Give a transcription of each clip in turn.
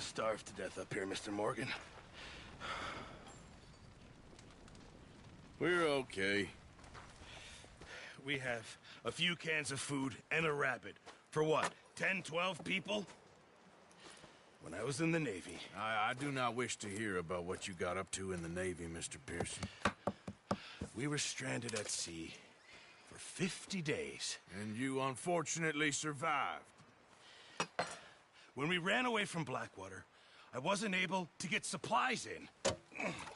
starve to death up here, Mr. Morgan. We're okay. We have a few cans of food and a rabbit. For what, 10, 12 people? When I was in the Navy... I do not wish to hear about what you got up to in the Navy, Mr. Pearson. We were stranded at sea for 50 days. And you unfortunately survived. When we ran away from Blackwater, I wasn't able to get supplies in.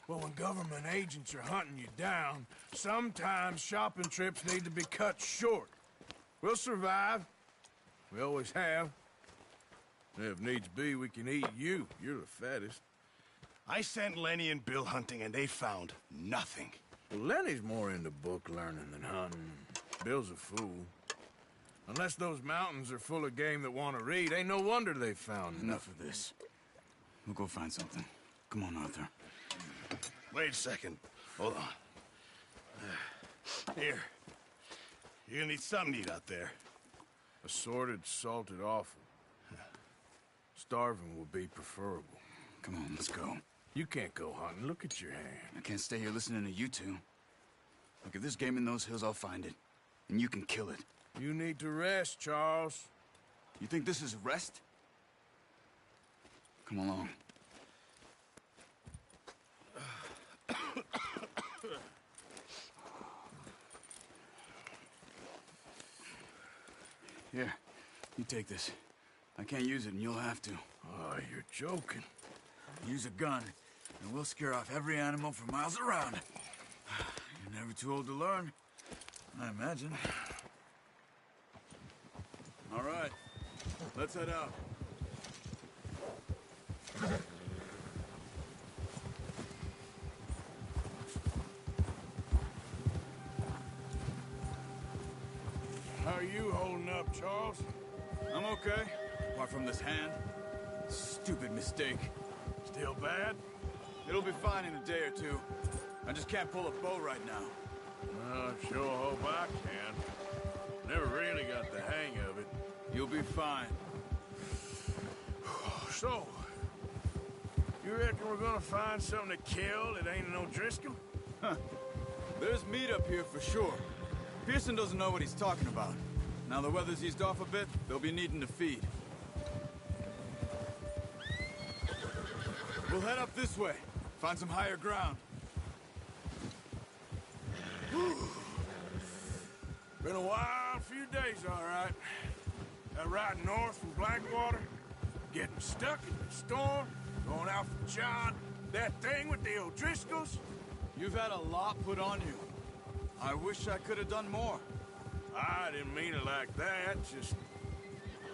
Well, when government agents are hunting you down, sometimes shopping trips need to be cut short. We'll survive. We always have. If needs be, we can eat you. You're the fattest. I sent Lenny and Bill hunting, and they found nothing. Well, Lenny's more into book learning than hunting. Bill's a fool. Unless those mountains are full of game that want to read, ain't no wonder they found Enough of this. We'll go find something. Come on, Arthur. Wait a second. Hold on. Here. You're gonna need something to eat out there. Assorted, salted offal. Starving would be preferable. Come on, let's go. You can't go hunting. Look at your hand. I can't stay here listening to you two. Look, if there's game in those hills, I'll find it. And you can kill it. You need to rest, Charles. You think this is rest? Come along. Here, you take this. I can't use it, and you'll have to. Oh, you're joking. Use a gun, and we'll scare off every animal for miles around. You're never too old to learn, I imagine. All right, let's head out. How are you holding up, Charles? I'm okay, apart from this hand. Stupid mistake. Still bad? It'll be fine in a day or two. I just can't pull a bow right now. Sure hope I can. Never really got the hang of it. You'll be fine. So, you reckon we're gonna find something to kill that ain't no Driscoll? Huh. There's meat up here for sure. Pearson doesn't know what he's talking about. Now the weather's eased off a bit, they'll be needing to feed. We'll head up this way. Find some higher ground. Been a wild few days, all right. That ride north from Blackwater, getting stuck in the storm, going out from John, that thing with the O'Driscolls. You've had a lot put on you. I wish I could have done more. I didn't mean it like that, just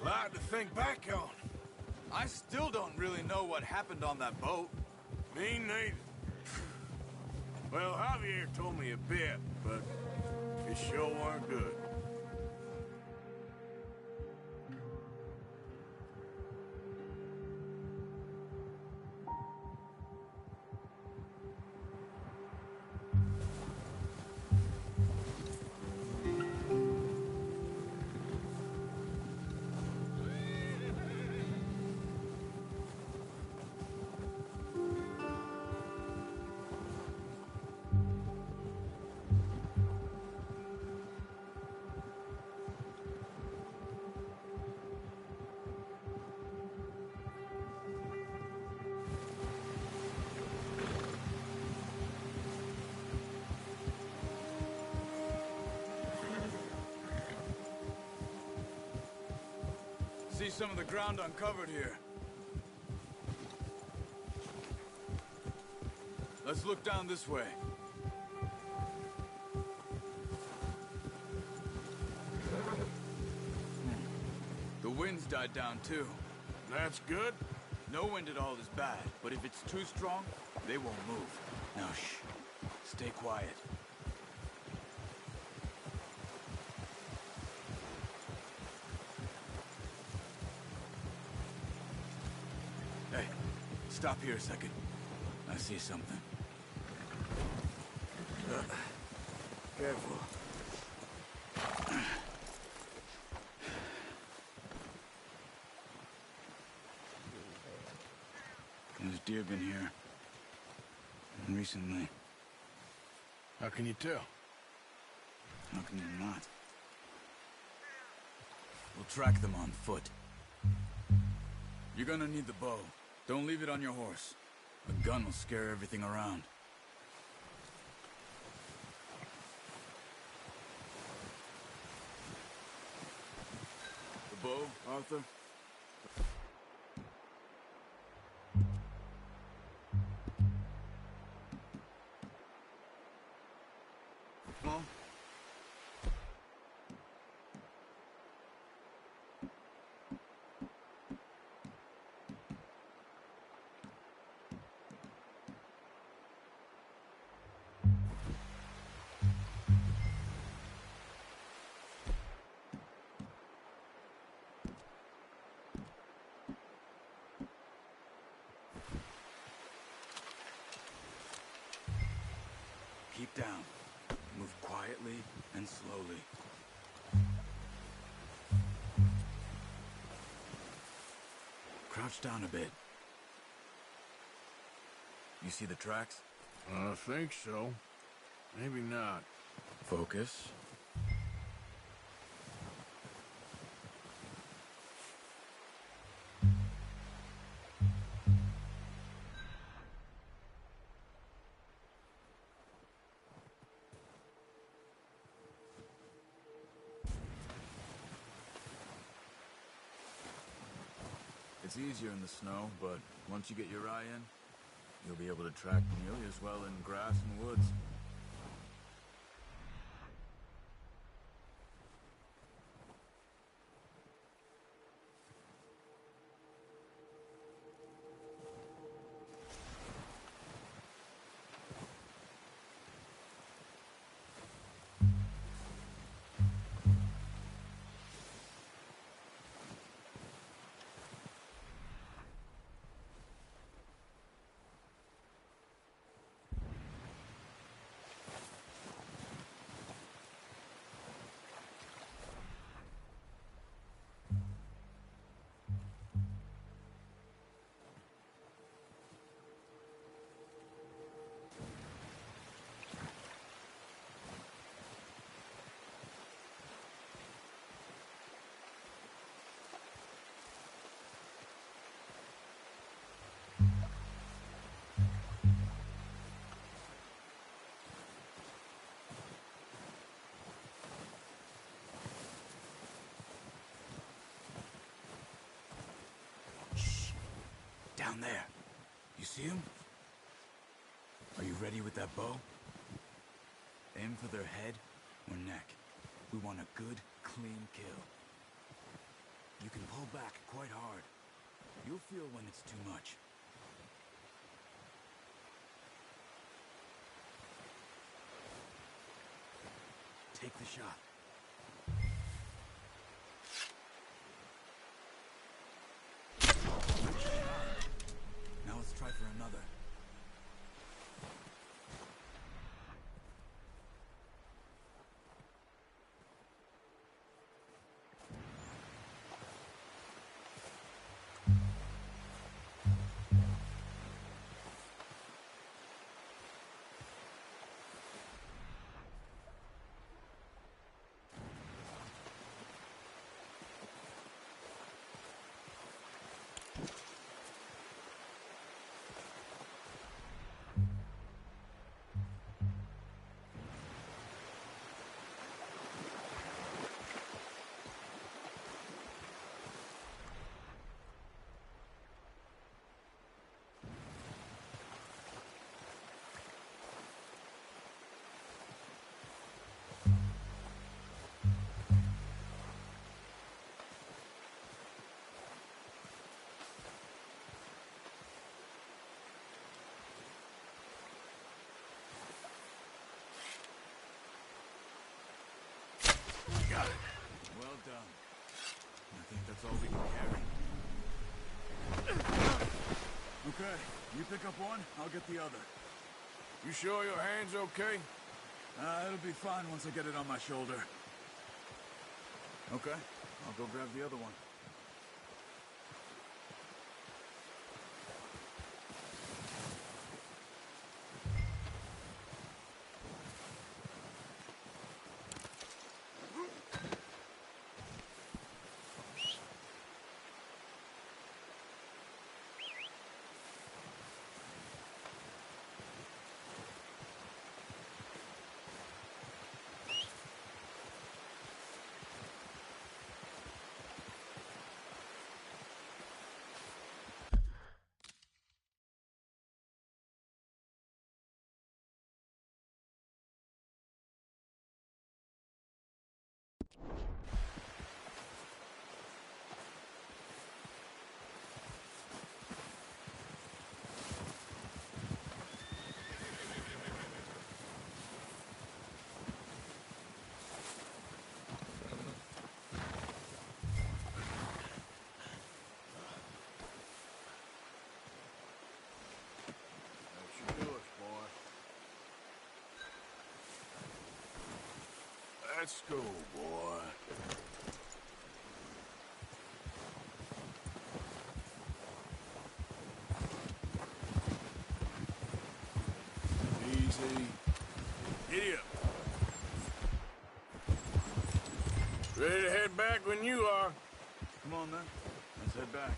a lot to think back on. I still don't really know what happened on that boat. Me neither. Well, Javier told me a bit, but it sure weren't good. See some of the ground uncovered here. Let's look down this way. The wind's died down too. That's good. No wind at all is bad, but if it's too strong, they won't move. Now shh. Stay quiet. Hey, stop here a second. I see something. Careful. There's deer been here. And recently. How can you tell? How can you not? We'll track them on foot. You're gonna need the bow. Don't leave it on your horse. A gun will scare everything around. The bow, Arthur? Come on. Keep down. Move quietly and slowly. Crouch down a bit. You see the tracks? I think so. Maybe not. Focus. It's easier in the snow, but once you get your eye in, you'll be able to track nearly as well in grass and woods. Down there. You see him? Are you ready with that bow? Aim for their head or neck. We want a good, clean kill. You can pull back quite hard. You'll feel when it's too much. Take the shot. Now let's try for another. Got it. Well done. I think that's all we can carry. Okay, you pick up one, I'll get the other. You sure your hand's okay? It'll be fine once I get it on my shoulder. Okay, I'll go grab the other one. Let's go, boy. Easy. Giddy up. Ready to head back when you are. Come on, then. Let's head back.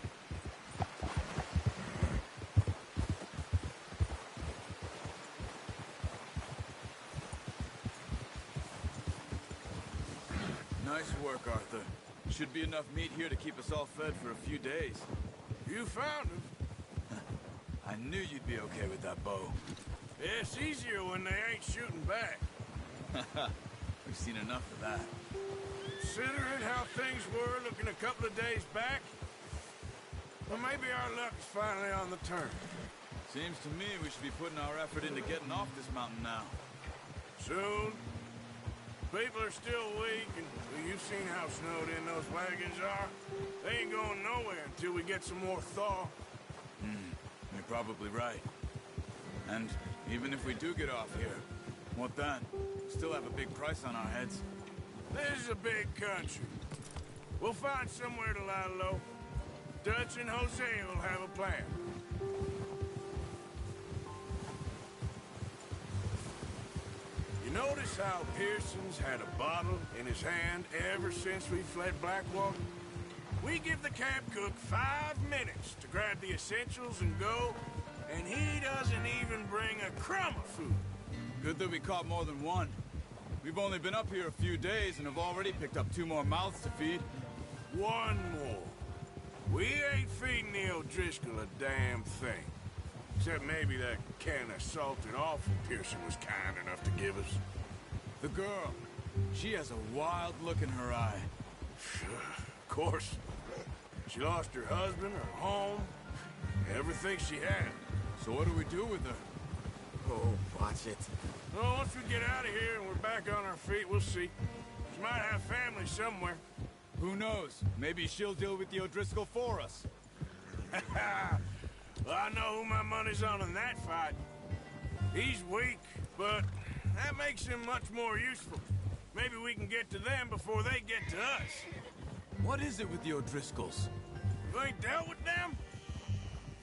Nice work, Arthur. Should be enough meat here to keep us all fed for a few days. You found him. I knew you'd be okay with that bow. It's easier when they ain't shooting back. We've seen enough of that. Considering how things were looking a couple of days back, well, maybe our luck is finally on the turn. Seems to me we should be putting our effort into getting off this mountain now. Soon. People are still weak, and well, you've seen how snowed in those wagons are. They ain't going nowhere until we get some more thaw. You're probably right. And even if we do get off here, what then? We still have a big price on our heads. This is a big country. We'll find somewhere to lie low. Dutch and Jose will have a plan. You notice how Pearson's had a bottle in his hand ever since we fled Blackwater? We give the camp cook 5 minutes to grab the essentials and go, and he doesn't even bring a crumb of food. Good that we caught more than one. We've only been up here a few days and have already picked up 2 more mouths to feed. 1 more. We ain't feeding the O'Driscoll a damn thing. Except maybe that can of salted offal Pearson was kind enough to give us. The girl, she has a wild look in her eye. Of course. She lost her husband, her home, everything she had. So what do we do with her? Oh, watch it. Well, once we get out of here and we're back on our feet, we'll see. She might have family somewhere. Who knows? Maybe she'll deal with the O'Driscoll for us. Well, I know who my money's on in that fight. He's weak, but that makes him much more useful. Maybe we can get to them before they get to us. What is it with the O'Driscolls? You ain't dealt with them?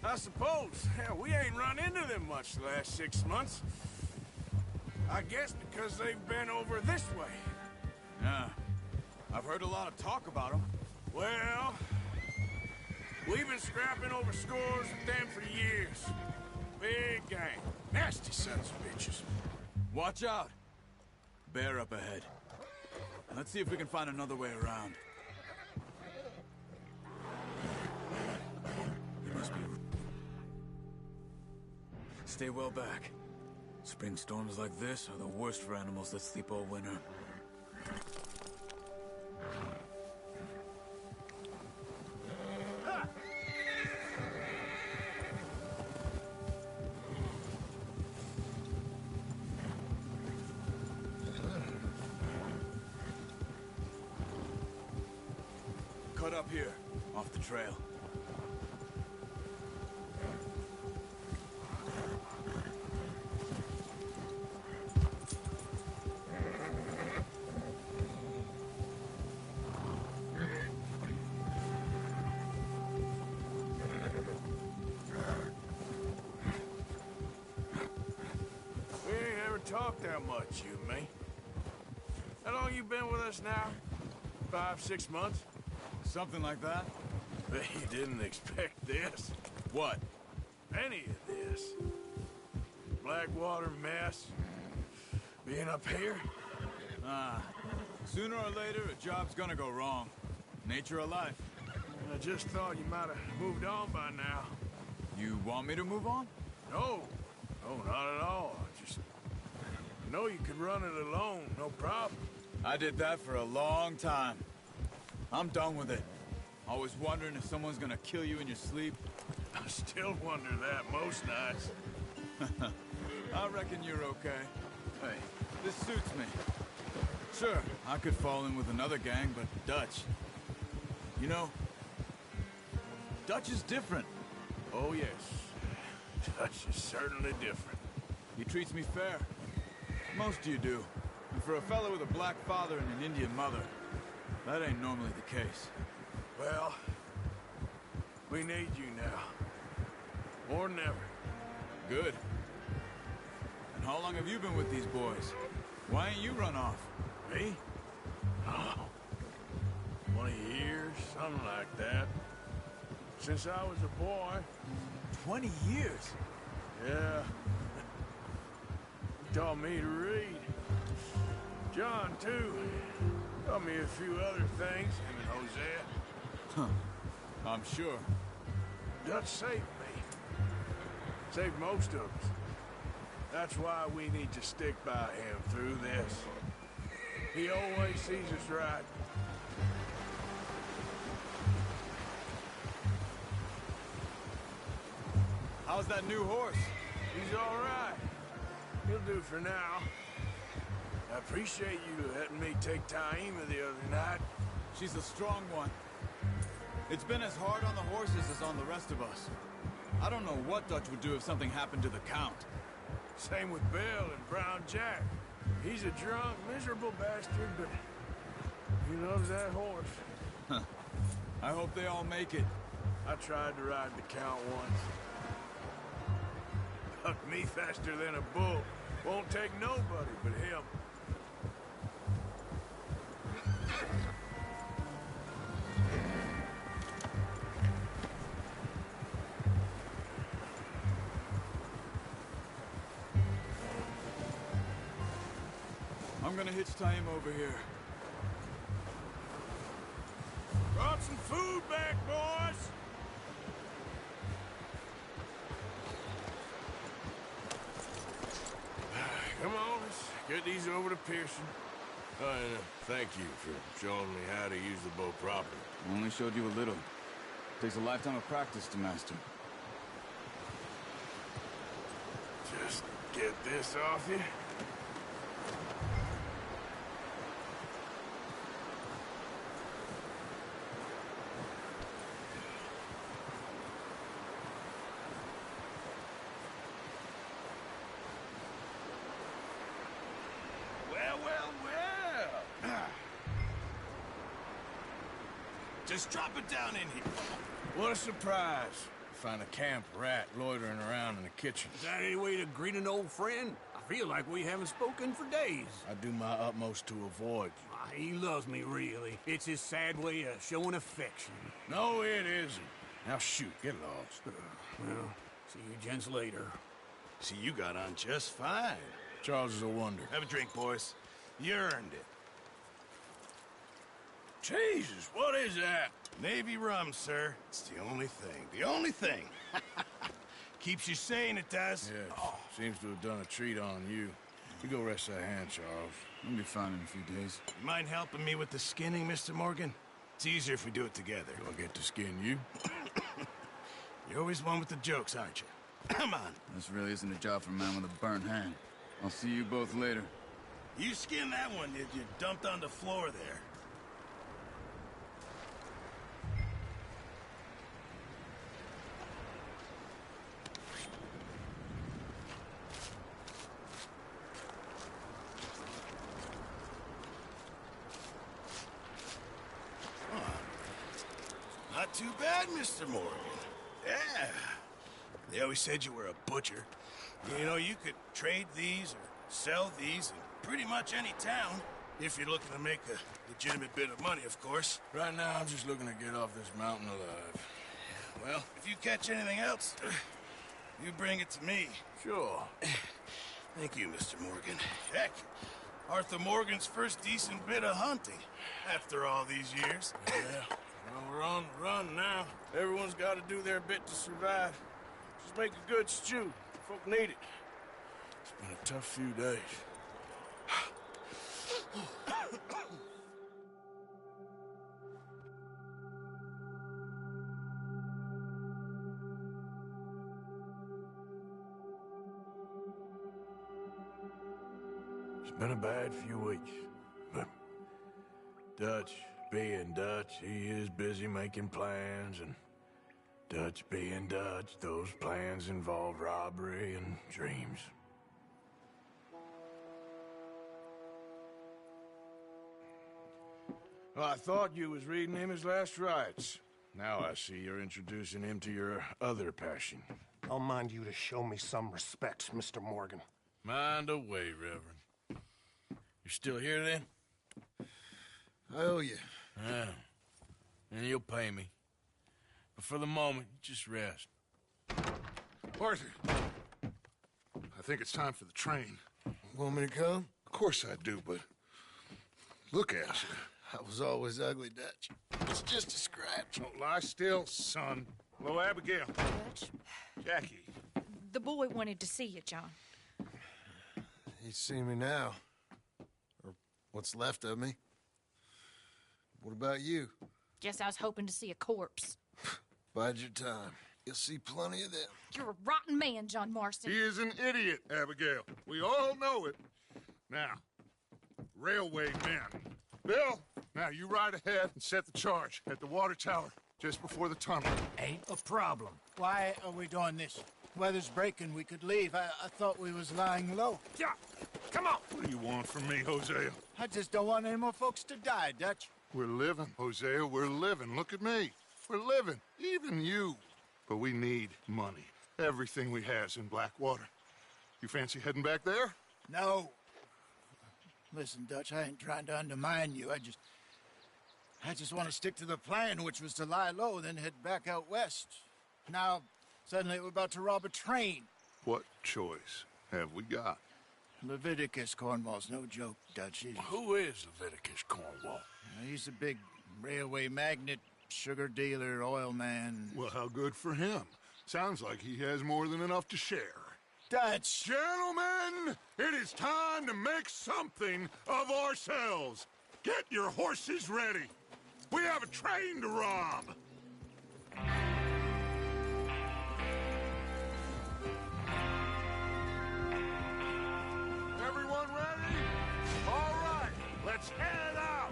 I suppose. Hell, we ain't run into them much the last 6 months. I guess because they've been over this way. Yeah. I've heard a lot of talk about them. Well, we've been scrapping over scores with them for years. Big gang. Nasty sons of bitches. Watch out! Bear up ahead. Let's see if we can find another way around. There must be... Stay well back. Spring storms like this are the worst for animals that sleep all winter. Cut up here, off the trail. We ain't ever talked that much, you and me. How long you been with us now? 5, 6 months? Something like that? Bet you didn't expect this. What? Any of this. Blackwater mess. Being up here. Sooner or later, a job's gonna go wrong. Nature of life. I just thought you might have moved on by now. You want me to move on? No. No, not at all. Just know you could run it alone, no problem. I did that for a long time. I'm done with it. Always wondering if someone's gonna kill you in your sleep. I still wonder that most nights. I reckon you're okay. Hey, this suits me. Sure, I could fall in with another gang, but Dutch... You know, Dutch is different. Oh, yes. Dutch is certainly different. He treats me fair. Most of you do. And for a fellow with a black father and an Indian mother, that ain't normally the case. Well, we need you now. More than ever. Good. And how long have you been with these boys? Why ain't you run off? Me? Oh, 20 years, something like that. Since I was a boy. 20 years? Yeah. He taught me to read. John, too. Taught me a few other things, him and Hosea. Huh. I'm sure. Dutch saved me. Saved most of us. That's why we need to stick by him through this. He always sees us right. How's that new horse? He's all right. He'll do for now. I appreciate you letting me take Taima the other night. She's a strong one. It's been as hard on the horses as on the rest of us. I don't know what Dutch would do if something happened to the Count. Same with Bill and Brown Jack. He's a drunk, miserable bastard, but he loves that horse. Huh. I hope they all make it. I tried to ride the Count once. Hucked me faster than a bull. Won't take nobody but him. I'm gonna hitch Taima over here. Brought some food back, boys! Come on, let's get these over to Pearson. Oh, and thank you for showing me how to use the bow properly. I only showed you a little. Takes a lifetime of practice to master. Just get this off you. Just drop it down in here. What a surprise. Find a camp rat loitering around in the kitchen. Is that any way to greet an old friend? I feel like we haven't spoken for days. I do my utmost to avoid you. He loves me, really. It's his sad way of showing affection. No, it isn't. Now shoot, get lost. Well, see you gents later. See, you got on just fine. Charles is a wonder. Have a drink, boys. You earned it. Jesus, what is that? Navy rum, sir. It's the only thing. The only thing. Keeps you sane, it does. Yes, seems to have done a treat on you. You go rest that hand, Charles. We'll be fine in a few days. You mind helping me with the skinning, Mr. Morgan? It's easier if we do it together. Do I get to skin you? You're always one with the jokes, aren't you? Come on. This really isn't a job for a man with a burnt hand. I'll see you both later. You skinned that one, did you? Dumped on the floor there. Not too bad, Mr. Morgan. Yeah. They always said you were a butcher. You know, you could trade these or sell these in pretty much any town, if you're looking to make a legitimate bit of money, of course. Right now, I'm just looking to get off this mountain alive. Well, if you catch anything else, you bring it to me. Sure. Thank you, Mr. Morgan. Heck, Arthur Morgan's first decent bit of hunting after all these years. Yeah. Well, we're on the run now. Everyone's got to do their bit to survive. Just make a good stew. Folk need it. It's been a tough few days. It's been a bad few weeks, but Dutch being Dutch, he is busy making plans, and Dutch being Dutch, those plans involve robbery and dreams. Well, I thought you was reading him his last rites. Now I see you're introducing him to your other passion. I'll mind you to show me some respect, Mr. Morgan. Mind away, Reverend. You're still here, then? I owe you. Yeah. And you'll pay me. But for the moment, just rest. Arthur, I think it's time for the train. Want me to come? Of course I do, but look at you. I was always ugly, Dutch. It's just a scratch. Don't lie still, son. Hello, Abigail. Dutch, Jackie. the boy wanted to see you, John. He's seen me now. Or what's left of me. What about you? Guess I was hoping to see a corpse. Bide your time. You'll see plenty of them. You're a rotten man, John Marston. He is an idiot, Abigail. We all know it. Now, railway men. Bill, now you ride ahead and set the charge at the water tower just before the tunnel. Ain't a problem. Why are we doing this? Weather's breaking, we could leave. I thought we was lying low. Yeah, come on. What do you want from me, Hosea? I just don't want any more folks to die, Dutch. We're living, Hosea, we're living. Look at me. We're living, even you. But we need money. Everything we has in Blackwater. You fancy heading back there? No. Listen, Dutch, I ain't trying to undermine you. I just want to stick to the plan, which was to lie low, then head back out west. Now, suddenly we're about to rob a train. What choice have we got? Leviticus Cornwall's no joke, Dutch. Who is Leviticus Cornwall? He's a big railway magnate, sugar dealer, oil man. Well, how good for him. Sounds like he has more than enough to share. Dutch! Gentlemen, it is time to make something of ourselves. Get your horses ready. We have a train to rob. Everyone ready? All right, let's head out.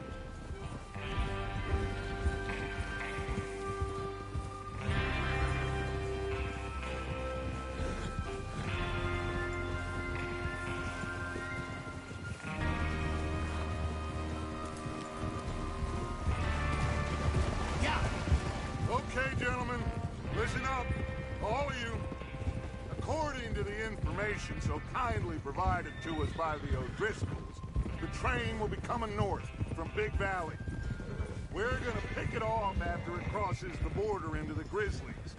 Okay, gentlemen, listen up, all of you. According to the information so kindly provided to us by the O'Driscolls, the train will be coming north from Big Valley. We're gonna pick it off after it crosses the border into the Grizzlies.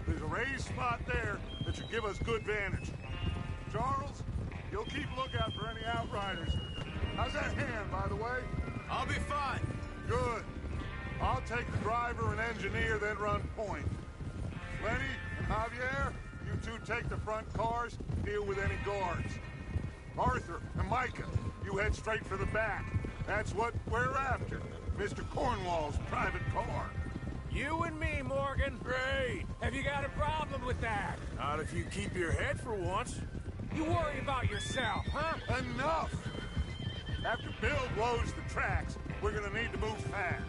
There's a raised spot there that should give us good vantage. Charles, you'll keep lookout for any outriders. How's that hand, by the way? I'll be fine. Good. I'll take the driver and engineer, then run point. Lenny and Javier, you two take the front cars, deal with any guards. Arthur and Micah, you head straight for the back. That's what we're after. Mr. Cornwall's private car. You and me, Morgan. Great. Have you got a problem with that? Not if you keep your head for once. You worry about yourself, huh? Enough! After Bill blows the tracks, we're gonna need to move fast.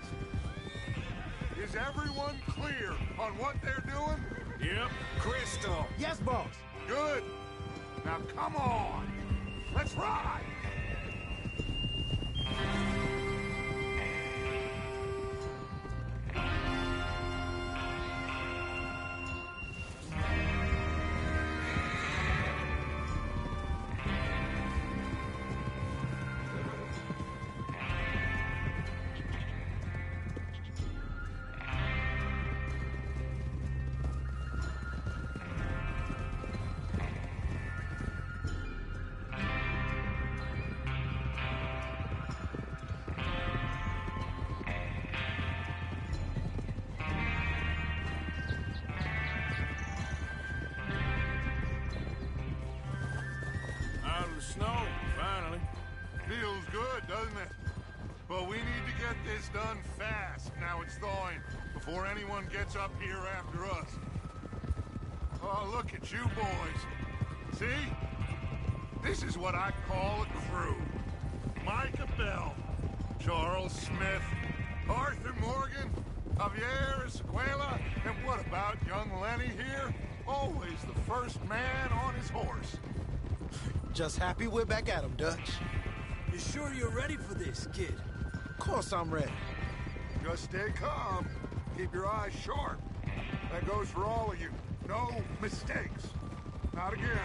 Is everyone clear on what they're doing? Yep. Crystal. Yes, boss. Good. Now come on. Let's ride. Out of the snow, finally. Feels good, doesn't it? But we need to get this done fast. Now it's thawing, before anyone gets up here after us. Oh, look at you boys. See? This is what I call a crew. Micah Bell, Charles Smith, Arthur Morgan, Javier Escuela, and what about young Lenny here? Always the first man on his horse. Just happy we're back at 'em, Dutch. You sure you're ready for this, kid? Of course I'm ready. Just stay calm. Keep your eyes sharp. That goes for all of you. No mistakes. Not again.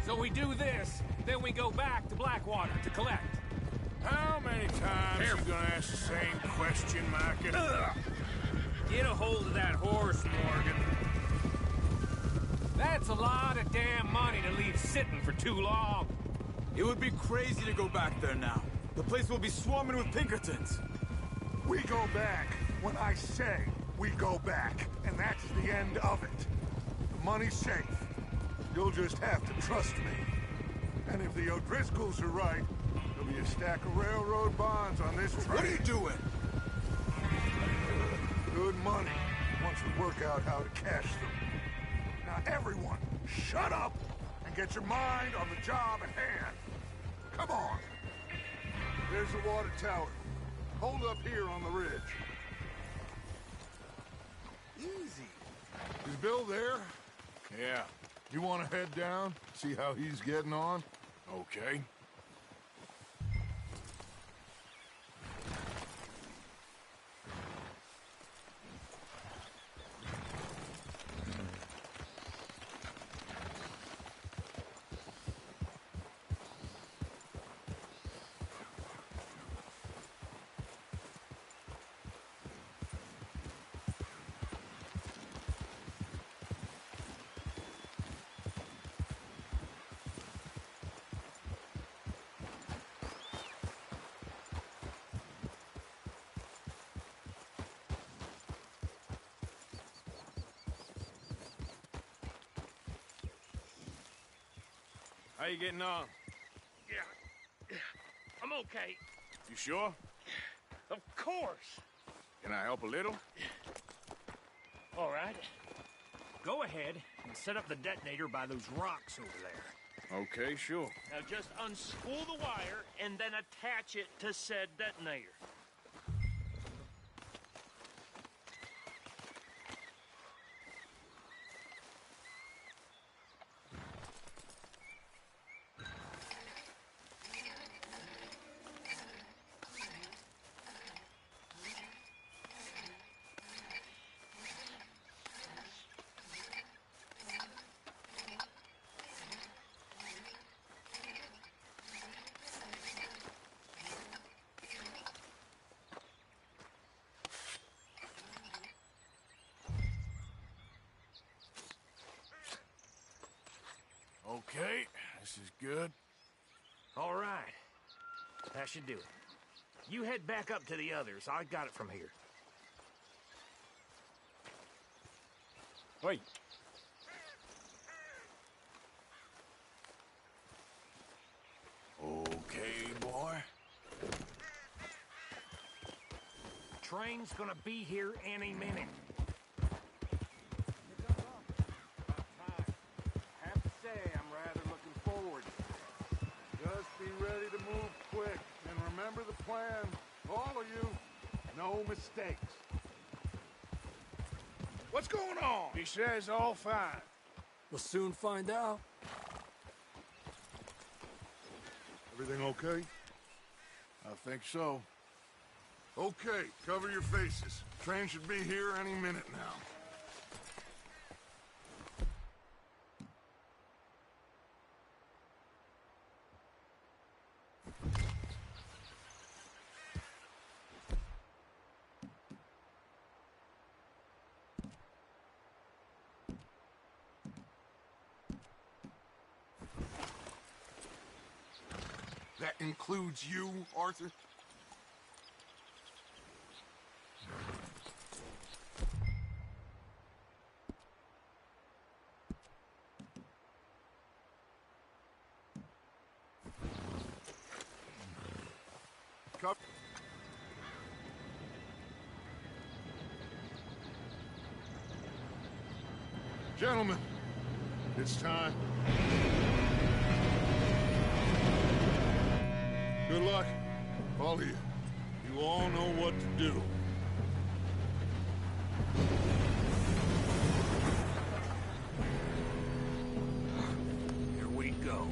So we do this, then we go back to Blackwater to collect. How many times you gonna ask the same question, Micah? Get a hold of that horse, Morgan. That's a lot of damn money to leave sitting for too long. It would be crazy to go back there now. The place will be swarming with Pinkertons. We go back when I say we go back, and that's the end of it. The money's safe. You'll just have to trust me. And if the O'Driscolls are right, there'll be a stack of railroad bonds on this train. What are you doing? Good money, once we work out how to cash them. Now everyone, shut up and get your mind on the job at hand. Come on. There's the water tower. Hold up here on the ridge. Easy. Is Bill there? Yeah. You want to head down, see how he's getting on? Okay. How you getting on? Yeah, I'm okay. You sure? Of course. Can I help a little? All right. Go ahead and set up the detonator by those rocks over there. Okay, sure. Now just unspool the wire and then attach it to said detonator. Okay, this is good. All right. That should do it. You head back up to the others. I got it from here. Wait. Okay, boy. Train's gonna be here any minute. Just be ready to move quick. And remember the plan. All of you, no mistakes. What's going on? He says all fine. We'll soon find out. Everything okay? I think so. Okay, cover your faces. Train should be here any minute now. That includes you, Arthur? Cup. Gentlemen, it's time. Good luck, all of you. You all know what to do. Here we go.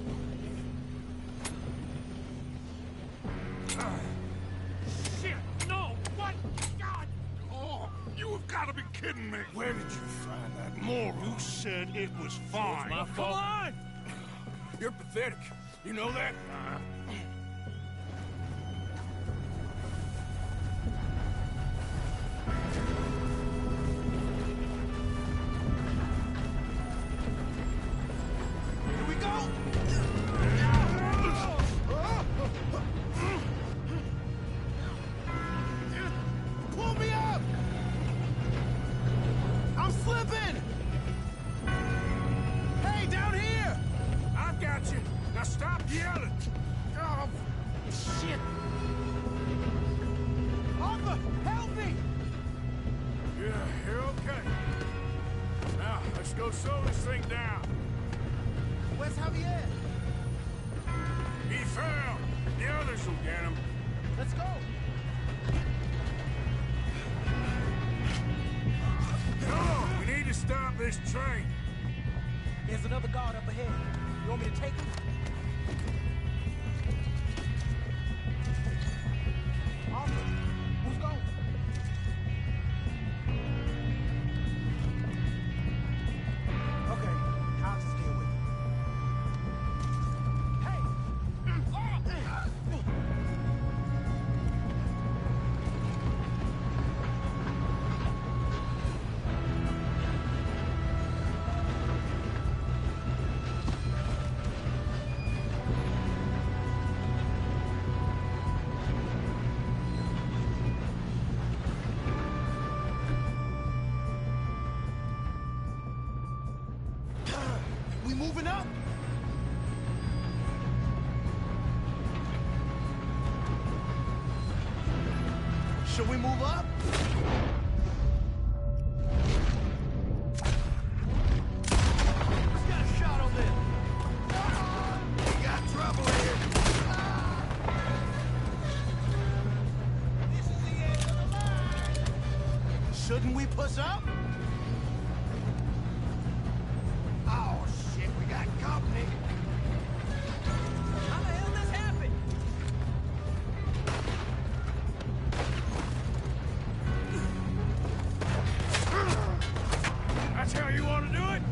Shit! kidding me? Where did you find that moron? You said it was fine. My fault. Come on! You're pathetic. You know that? Here we go! Pull me up! I'm slipping! Hey, down here! I've got you. Now stop yelling. Oh, shit. Arthur, help me! Yeah, you're okay. Now, let's go slow this thing down. Where's Javier? He fell. The others will get him. Let's go. Come on, we need to stop this train. There's another guard up ahead. You want me to take him? Arthur, who's going? Okay, I'll just deal with it. Hey! We moving up? Should we move up? Who's got a shot on this? We got trouble here. This is the end of the line. Shouldn't we push up? Oh, shit, we got company. How the hell this happened? That's how you want to do it?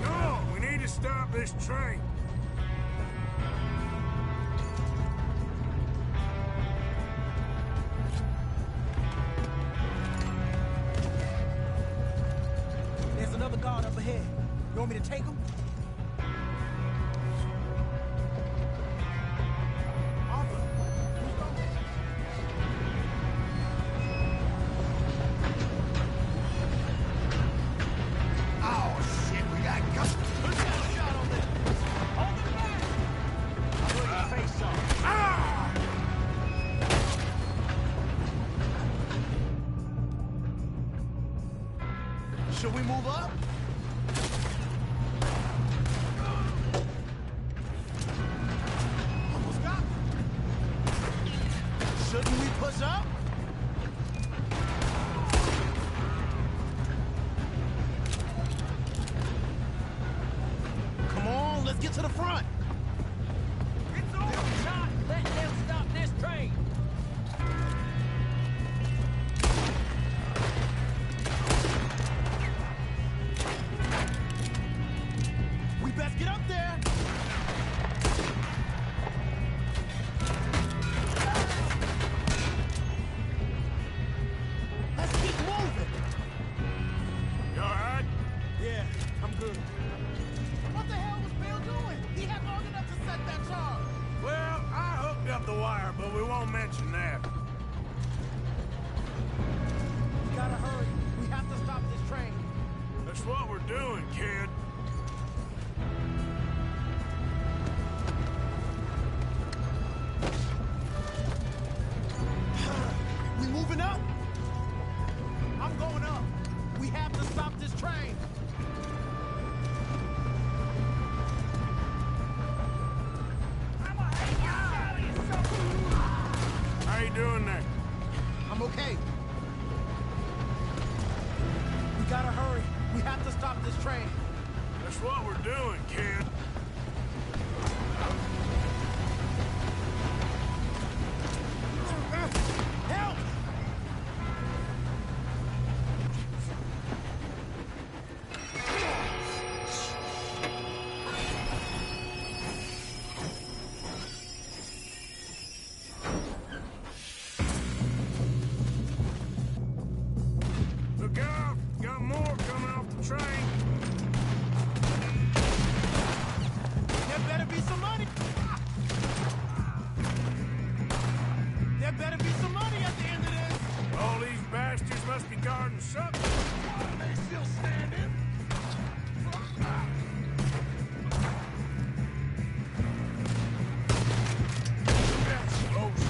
No, we need to stop this train. There's another guard up ahead. You want me to take him? Arthur, who's going? Oh, shit, we got company. Who's got a shot on this? Hold him back! I'll blow your face off. Ah! Should we move up? Almost got me. Shouldn't we push up? Come on, let's get to the front. It's over, Shot! Let them stop this train! We best get up there. Let's keep moving. You all right? Yeah, I'm good. What the hell was Bill doing? He had long enough to set that charge. Well, I hooked up the wire, but we won't mention that. We gotta hurry. We have to stop this train. That's what we're doing, kid. doing there? I'm okay. We gotta hurry. We have to stop this train. That's what we're doing, kid. Help! Look out! Got more coming off the train. There better be some money. There better be some money at the end of this. All these bastards must be guarding something. Why are they still standing? That's close.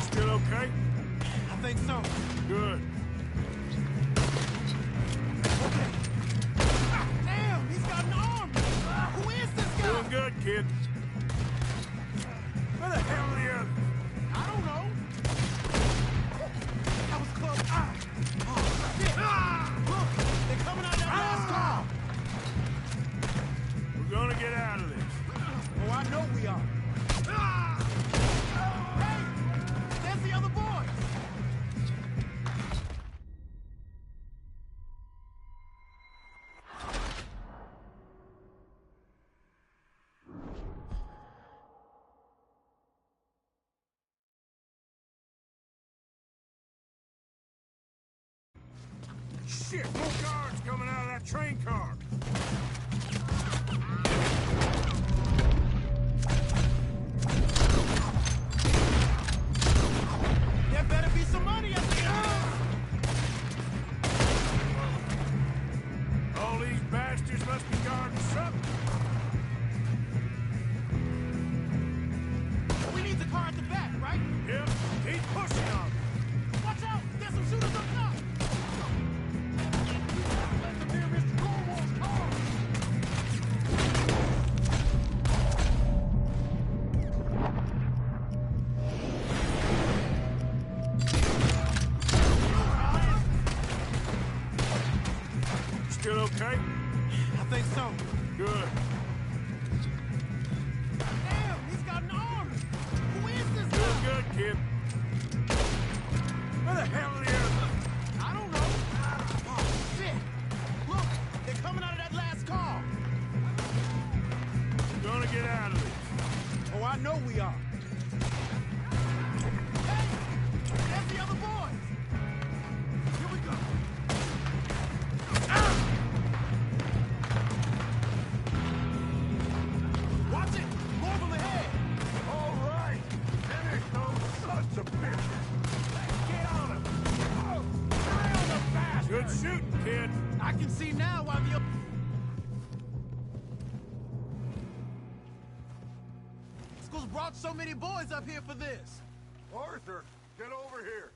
Still okay? I think so. Good. Damn, he's got an arm. Who is this guy? Doing good, kid. Where the hell are the others? I don't know. That was close. Oh, shit. Look, they're coming out of that last car. We're gonna get out of this. Oh, I know we are. Hey, there's the other boy. Shit, more guards coming out of that train car. There better be some money at the end. All these bastards must be guarding something. We need the car at the back, right? Yep, keep pushing on. Watch out! There's some shooters up top! Let them near Mr. Cornwall's car! Still okay? I think so. Good. Damn, he's got an arm! Who is this Doing guy? good, kid. Where the hell are the others? I don't know. Oh, shit! Look, they're coming out of that last car! We're gonna get out of this. Oh, I know we are. Hey! There's the other boys! Here we go. Watch it! More of them ahead! All right. Finish those sons of bitches. Get on him! Oh, fire on the bastard! Good shooting, kid. I can see now why the... School's brought so many boys up here for this. Arthur, get over here.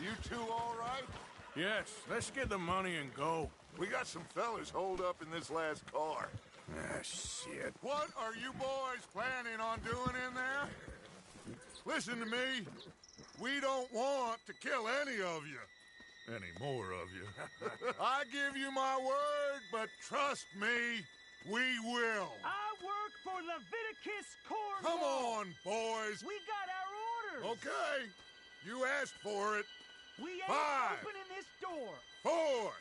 You two all right? Yes, let's get the money and go. We got some fellas holed up in this last car. Ah, shit. What are you boys planning on doing in there? Listen to me. We don't want to kill any of you. Any more of you. I give you my word, but trust me, we will. I work for Leviticus Cornwall. Come on, boys. We got our orders. Okay. You asked for it. We ain't 5, opening this door. 4,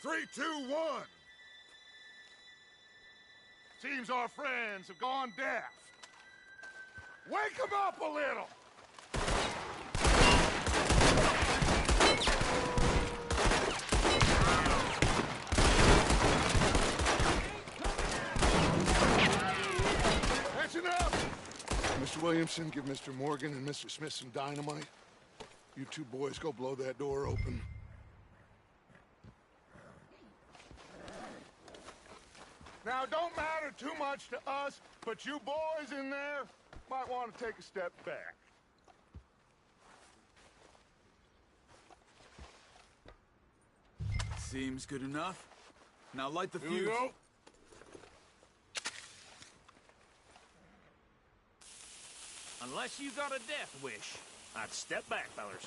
3, 2, 1. Seems our friends have gone deaf. Wake them up a little. Listen up. Mr. Williamson, give Mr. Morgan and Mr. Smith some dynamite. You two boys go blow that door open. Now, don't matter too much to us, but you boys in there, might want to take a step back. Seems good enough. Now light the fuse. Here we go. Unless you got a death wish, I'd step back, fellers.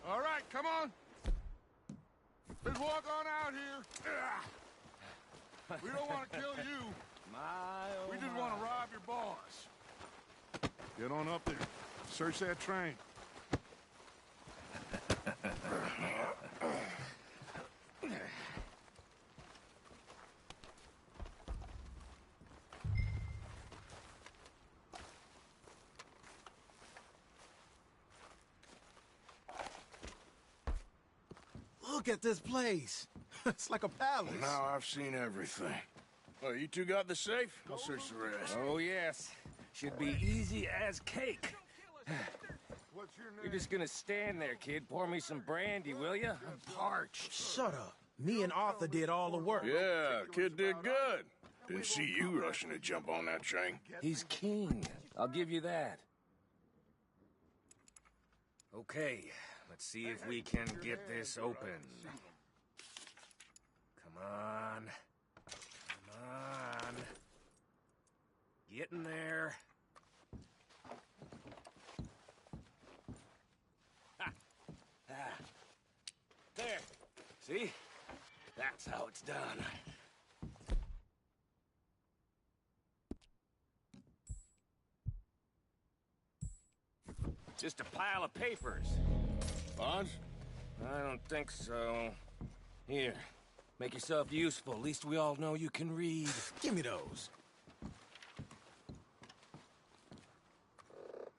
All right, come on. Let's walk on out here. We don't want to kill you. We just want to rob your boss. Get on up there. Search that train. Look at this place. It's like a palace. Now I've seen everything. Well, you two got the safe? I'll search the rest. Oh, yes. Should be easy as cake. What's your name? You're just gonna stand there, kid. Pour me some brandy, will you? I'm parched. Shut up. Me and Arthur did all the work. Yeah, kid did good. Didn't see you rushing to jump on that train. He's keen. I'll give you that. Okay, let's see if we can get this open. Come on. Come on. Get in there. Ha. Ah. There. See? That's how it's done. Just a pile of papers. Bonds? I don't think so. Here, make yourself useful. At least we all know you can read. Give me those.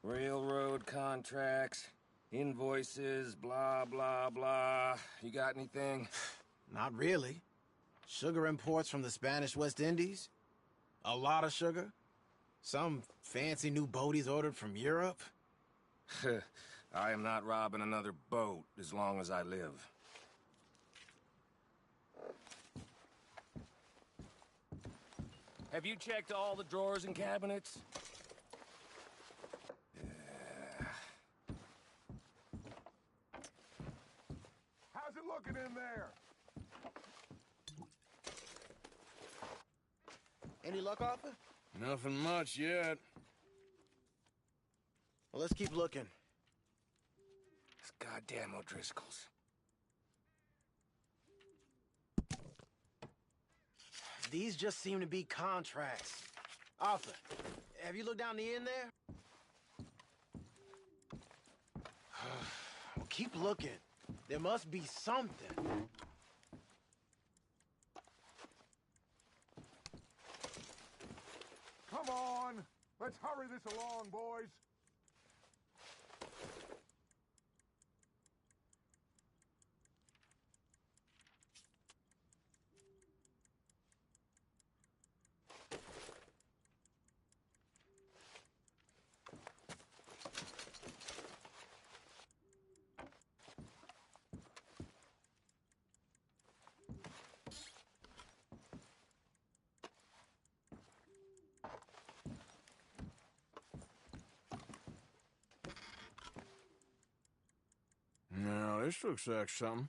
Railroad contracts, invoices, blah, blah, blah. You got anything? Not really. Sugar imports from the Spanish West Indies. A lot of sugar. Some fancy new boat he's ordered from Europe. I am not robbing another boat as long as I live. Have you checked all the drawers and cabinets? How's it looking in there? Any luck, Arthur? Nothing much yet. Well, let's keep looking. It's goddamn O'Driscoll's. These just seem to be contracts. Arthur, have you looked down the end there? Well, keep looking. There must be something. Come on. Let's hurry this along, boys. Now, this looks like something.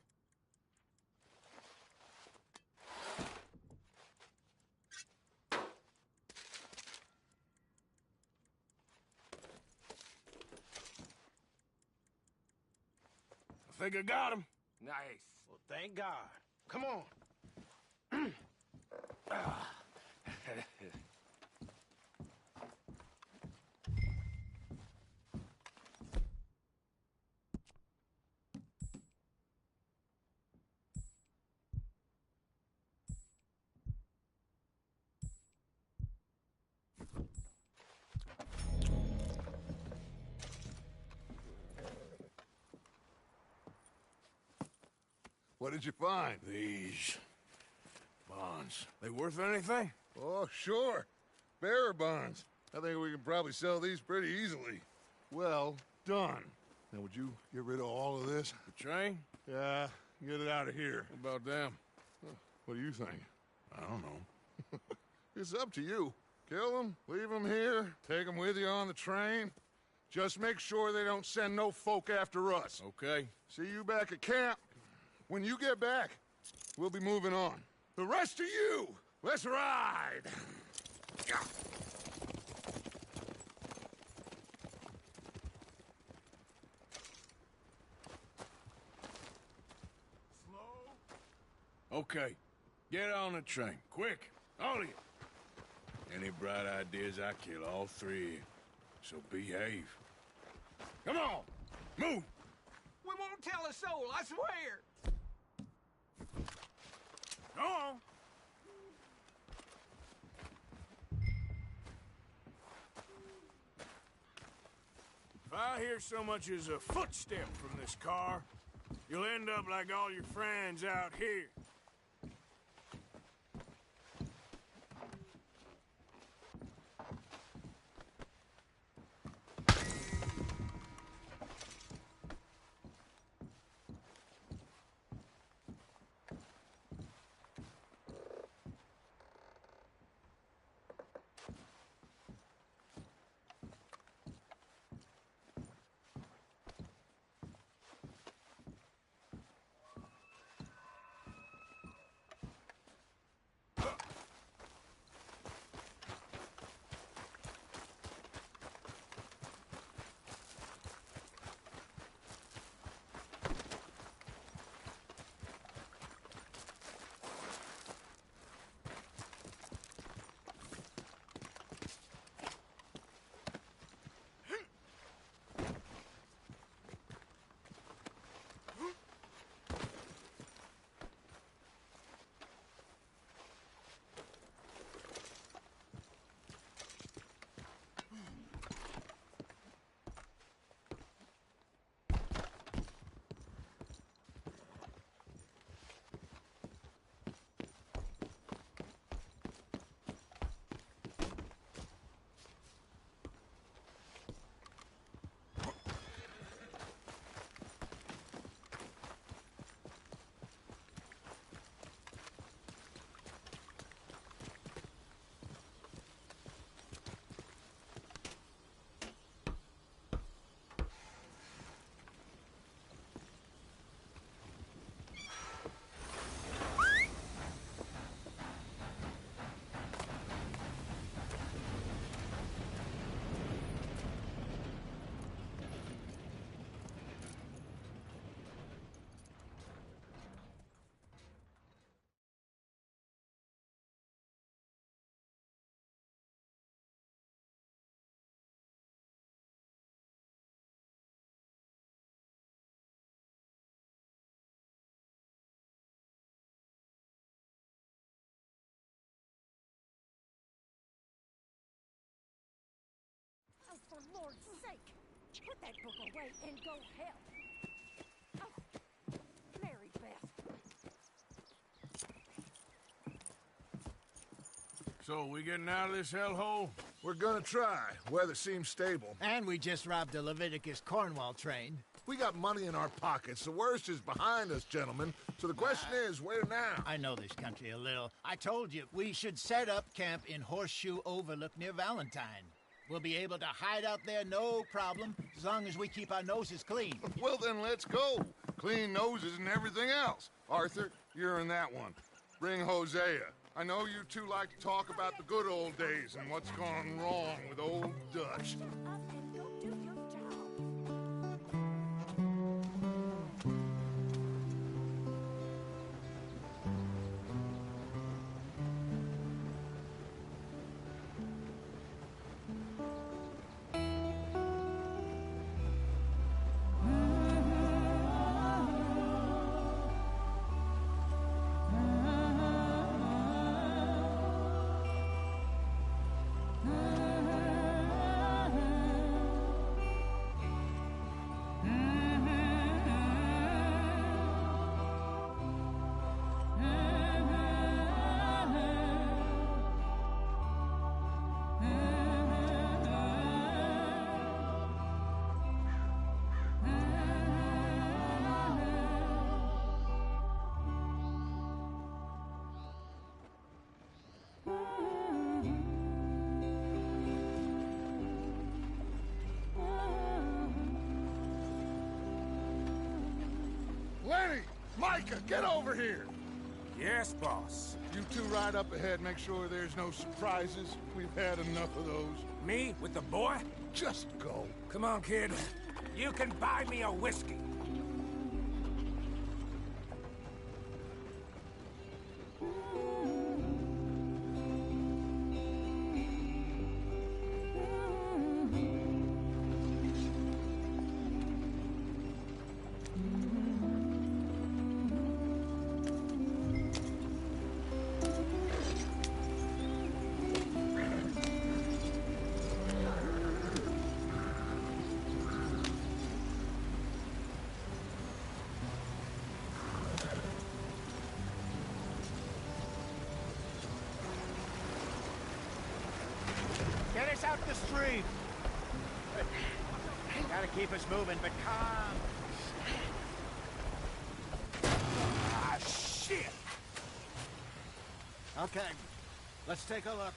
I think I got him. Nice. Well, thank God. Come on. What did you find? These bonds. They worth anything? Oh, sure. Bearer bonds. I think we can probably sell these pretty easily. Well done. Now, would you get rid of all of this? The train? Yeah, get it out of here. What about them? What do you think? I don't know. It's up to you. Kill them, leave them here, take them with you on the train. Just make sure they don't send no folk after us. Okay. See you back at camp. When you get back, we'll be moving on. The rest of you, let's ride! Okay. Get on the train. Quick. All of you. Any bright ideas, I kill all three of you. So behave. Come on! Move! We won't tell a soul, I swear! Go on! If I hear so much as a footstep from this car, you'll end up like all your friends out here. Oh, for Lord's sake! Put that book away and go help! Oh, Mary Beth. So, we getting out of this hellhole? We're gonna try. Weather seems stable. And we just robbed a Leviticus Cornwall train. We got money in our pockets. The worst is behind us, gentlemen. So the question is, where now? I know this country a little. I told you, we should set up camp in Horseshoe Overlook near Valentine. We'll be able to hide out there no problem, as long as we keep our noses clean. Well, then let's go. Clean noses and everything else. Arthur, you're in that one. Bring Hosea. I know you two like to talk about the good old days and what's gone wrong with old Dutch. Micah, get over here! Yes, boss. You two ride up ahead, make sure there's no surprises. We've had enough of those. Me with the boy? Just go. Come on, kid. You can buy me a whiskey. Get us out the street. Gotta keep us moving, but calm. Ah, shit! Okay, let's take a look.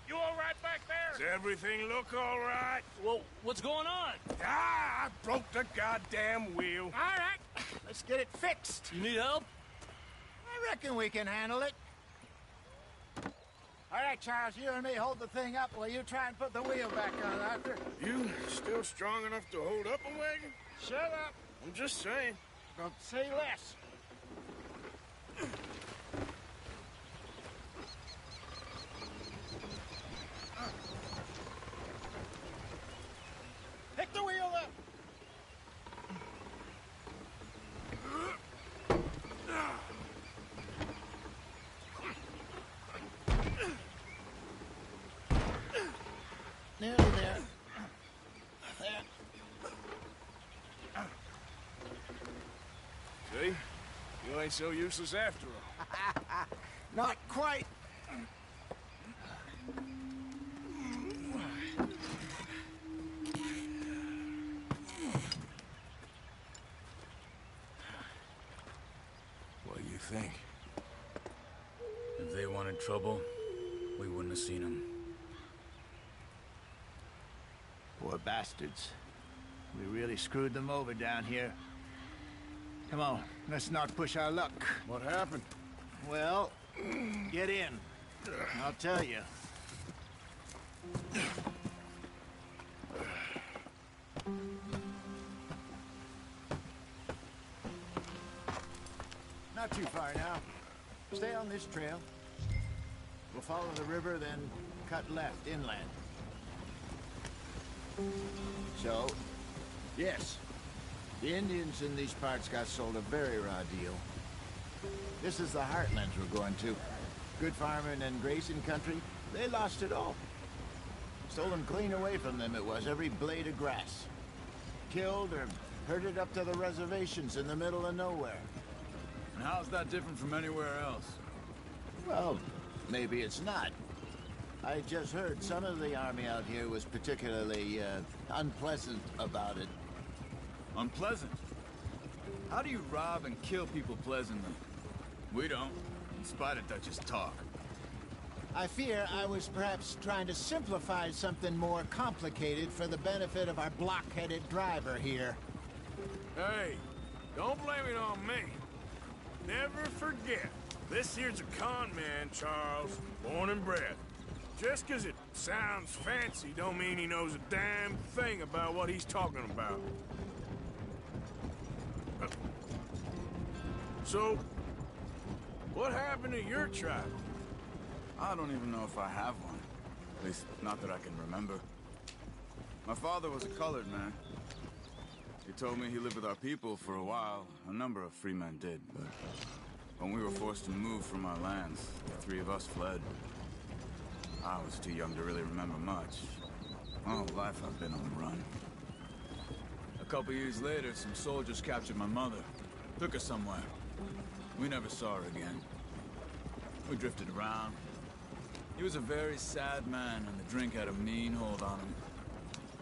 You all right back there? Does everything look all right? Well, what's going on? Ah, I broke the goddamn wheel. All right, let's get it fixed. You need help? I reckon we can handle it. All right, Charles, you and me hold the thing up while you try and put the wheel back on, Arthur. You still strong enough to hold up a wagon? Shut up. I'm just saying. Don't say less. Pick the wheel up. Nearly there. There. See? You ain't so useless after all. Not quite. What do you think? If they wanted trouble, we wouldn't have seen them. Poor bastards. We really screwed them over down here. Come on, let's not push our luck. What happened? Well, get in. I'll tell you. Not too far now. Stay on this trail. We'll follow the river, then cut left inland. So, yes, the Indians in these parts got sold a very raw deal. This is the heartlands we're going to. Good farming and grazing country, they lost it all. Stolen clean away from them it was, every blade of grass. Killed or herded up to the reservations in the middle of nowhere. And how's that different from anywhere else? Well, maybe it's not. I just heard some of the army out here was particularly, unpleasant about it. Unpleasant? How do you rob and kill people pleasantly? We don't, in spite of Dutch's talk. I fear I was perhaps trying to simplify something more complicated for the benefit of our block-headed driver here. Hey, don't blame it on me. Never forget, this here's a con man, Charles, born and bred. Just 'cause it sounds fancy don't mean he knows a damn thing about what he's talking about. So, what happened to your tribe? I don't even know if I have one. At least, not that I can remember. My father was a colored man. He told me he lived with our people for a while. A number of free men did, but when we were forced to move from our lands, the three of us fled. I was too young to really remember much. All life I've been on the run. A couple years later, some soldiers captured my mother. Took her somewhere. We never saw her again. We drifted around. He was a very sad man, and the drink had a mean hold on him.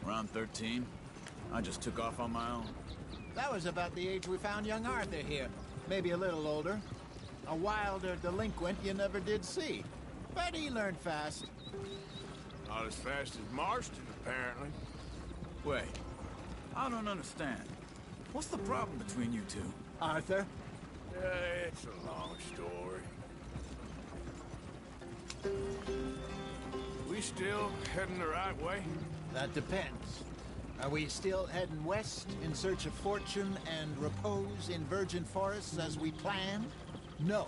Around 13, I just took off on my own. That was about the age we found young Arthur here. Maybe a little older. A wilder delinquent you never did see. But he learned fast. Not as fast as Marston, apparently. Wait, I don't understand. What's the problem between you two? Arthur? It's a long story. We still heading the right way? That depends. Are we still heading west in search of fortune and repose in virgin forests as we planned? No.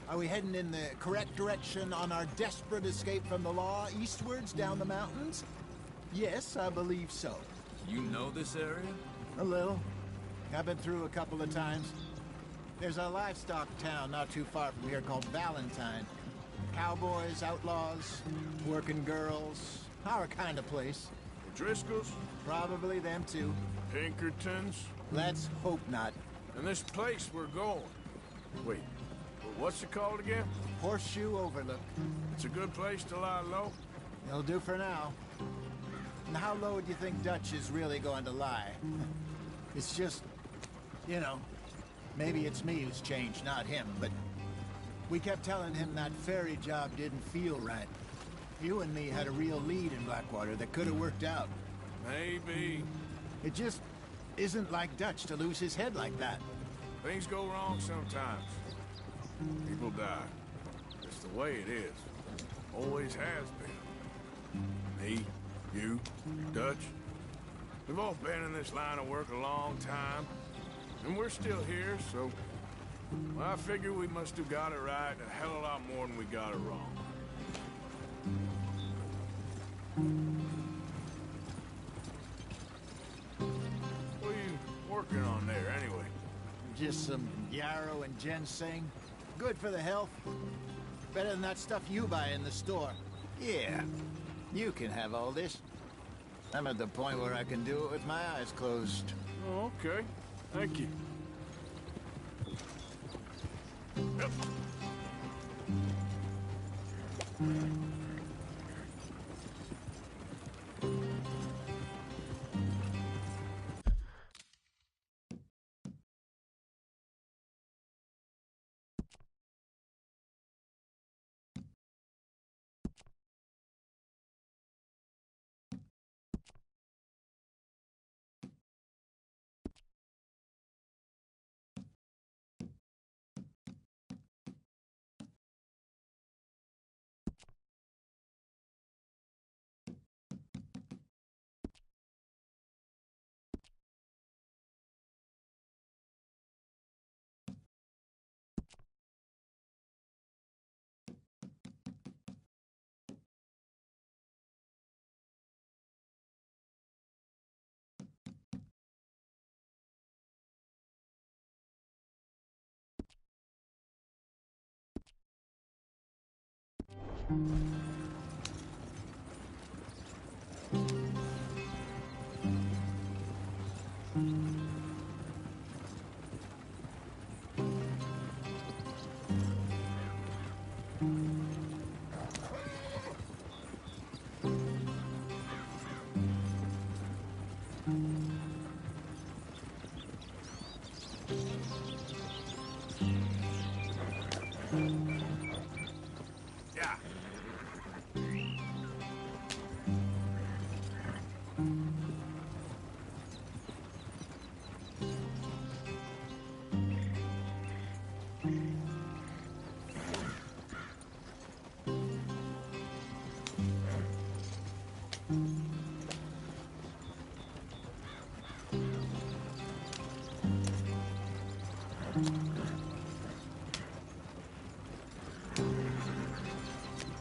Are we heading in the correct direction on our desperate escape from the law eastwards down the mountains? Yes, I believe so. You know this area? A little. I've been through a couple of times. There's a livestock town not too far from here called Valentine. Cowboys, outlaws, working girls, our kind of place. The Driscolls? Probably them too. Pinkertons? Let's hope not. And this place we're going. Wait, what's it called again? Horseshoe Overlook. It's a good place to lie low? It'll do for now. And how low do you think Dutch is really going to lie? It's just, you know, maybe it's me who's changed, not him, but we kept telling him that ferry job didn't feel right. You and me had a real lead in Blackwater that could have worked out. Maybe. It just isn't like Dutch to lose his head like that. Things go wrong sometimes. People die. It's the way it is. Always has been. Me, you, Dutch. We've all been in this line of work a long time. And we're still here, so... well, I figure we must have got it right a hell of a lot more than we got it wrong. What are you working on there, anyway? Just some yarrow and ginseng. Good for the health. Better than that stuff you buy in the store. Yeah, you can have all this. I'm at the point where I can do it with my eyes closed. Oh, okay. Thank you. Yep. Yeah.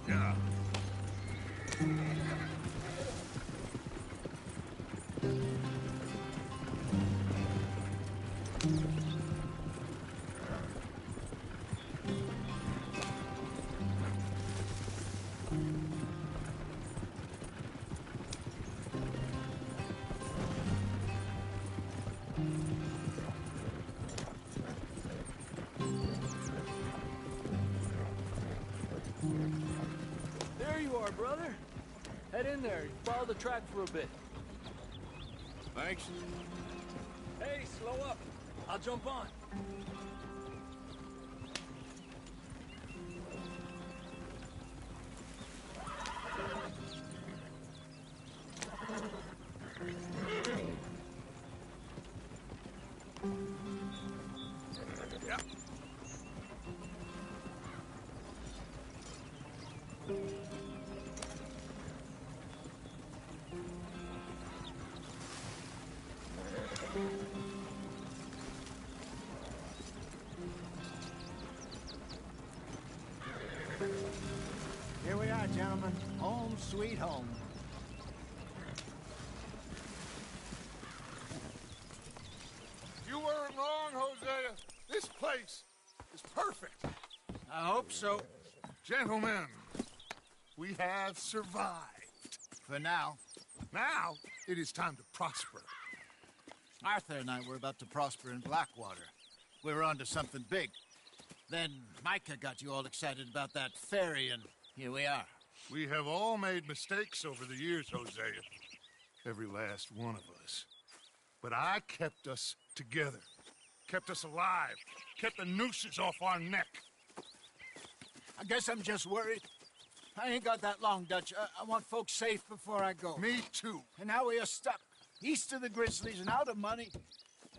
Yeah. There you are, brother. Head in there. Follow the track for a bit. Thanks. Hey, slow up. I'll jump on. Yep. Here we are, gentlemen. Home sweet home. You weren't wrong, Hosea. This place is perfect. I hope so. Gentlemen, we have survived. For now. Now, it is time to prosper. Arthur and I were about to prosper in Blackwater. We were onto something big. Then Micah got you all excited about that ferry, and here we are. We have all made mistakes over the years, Hosea. Every last one of us. But I kept us together. Kept us alive. Kept the nooses off our neck. I guess I'm just worried. I ain't got that long, Dutch. I want folks safe before I go. Me too. And now we are stuck east of the Grizzlies and out of money.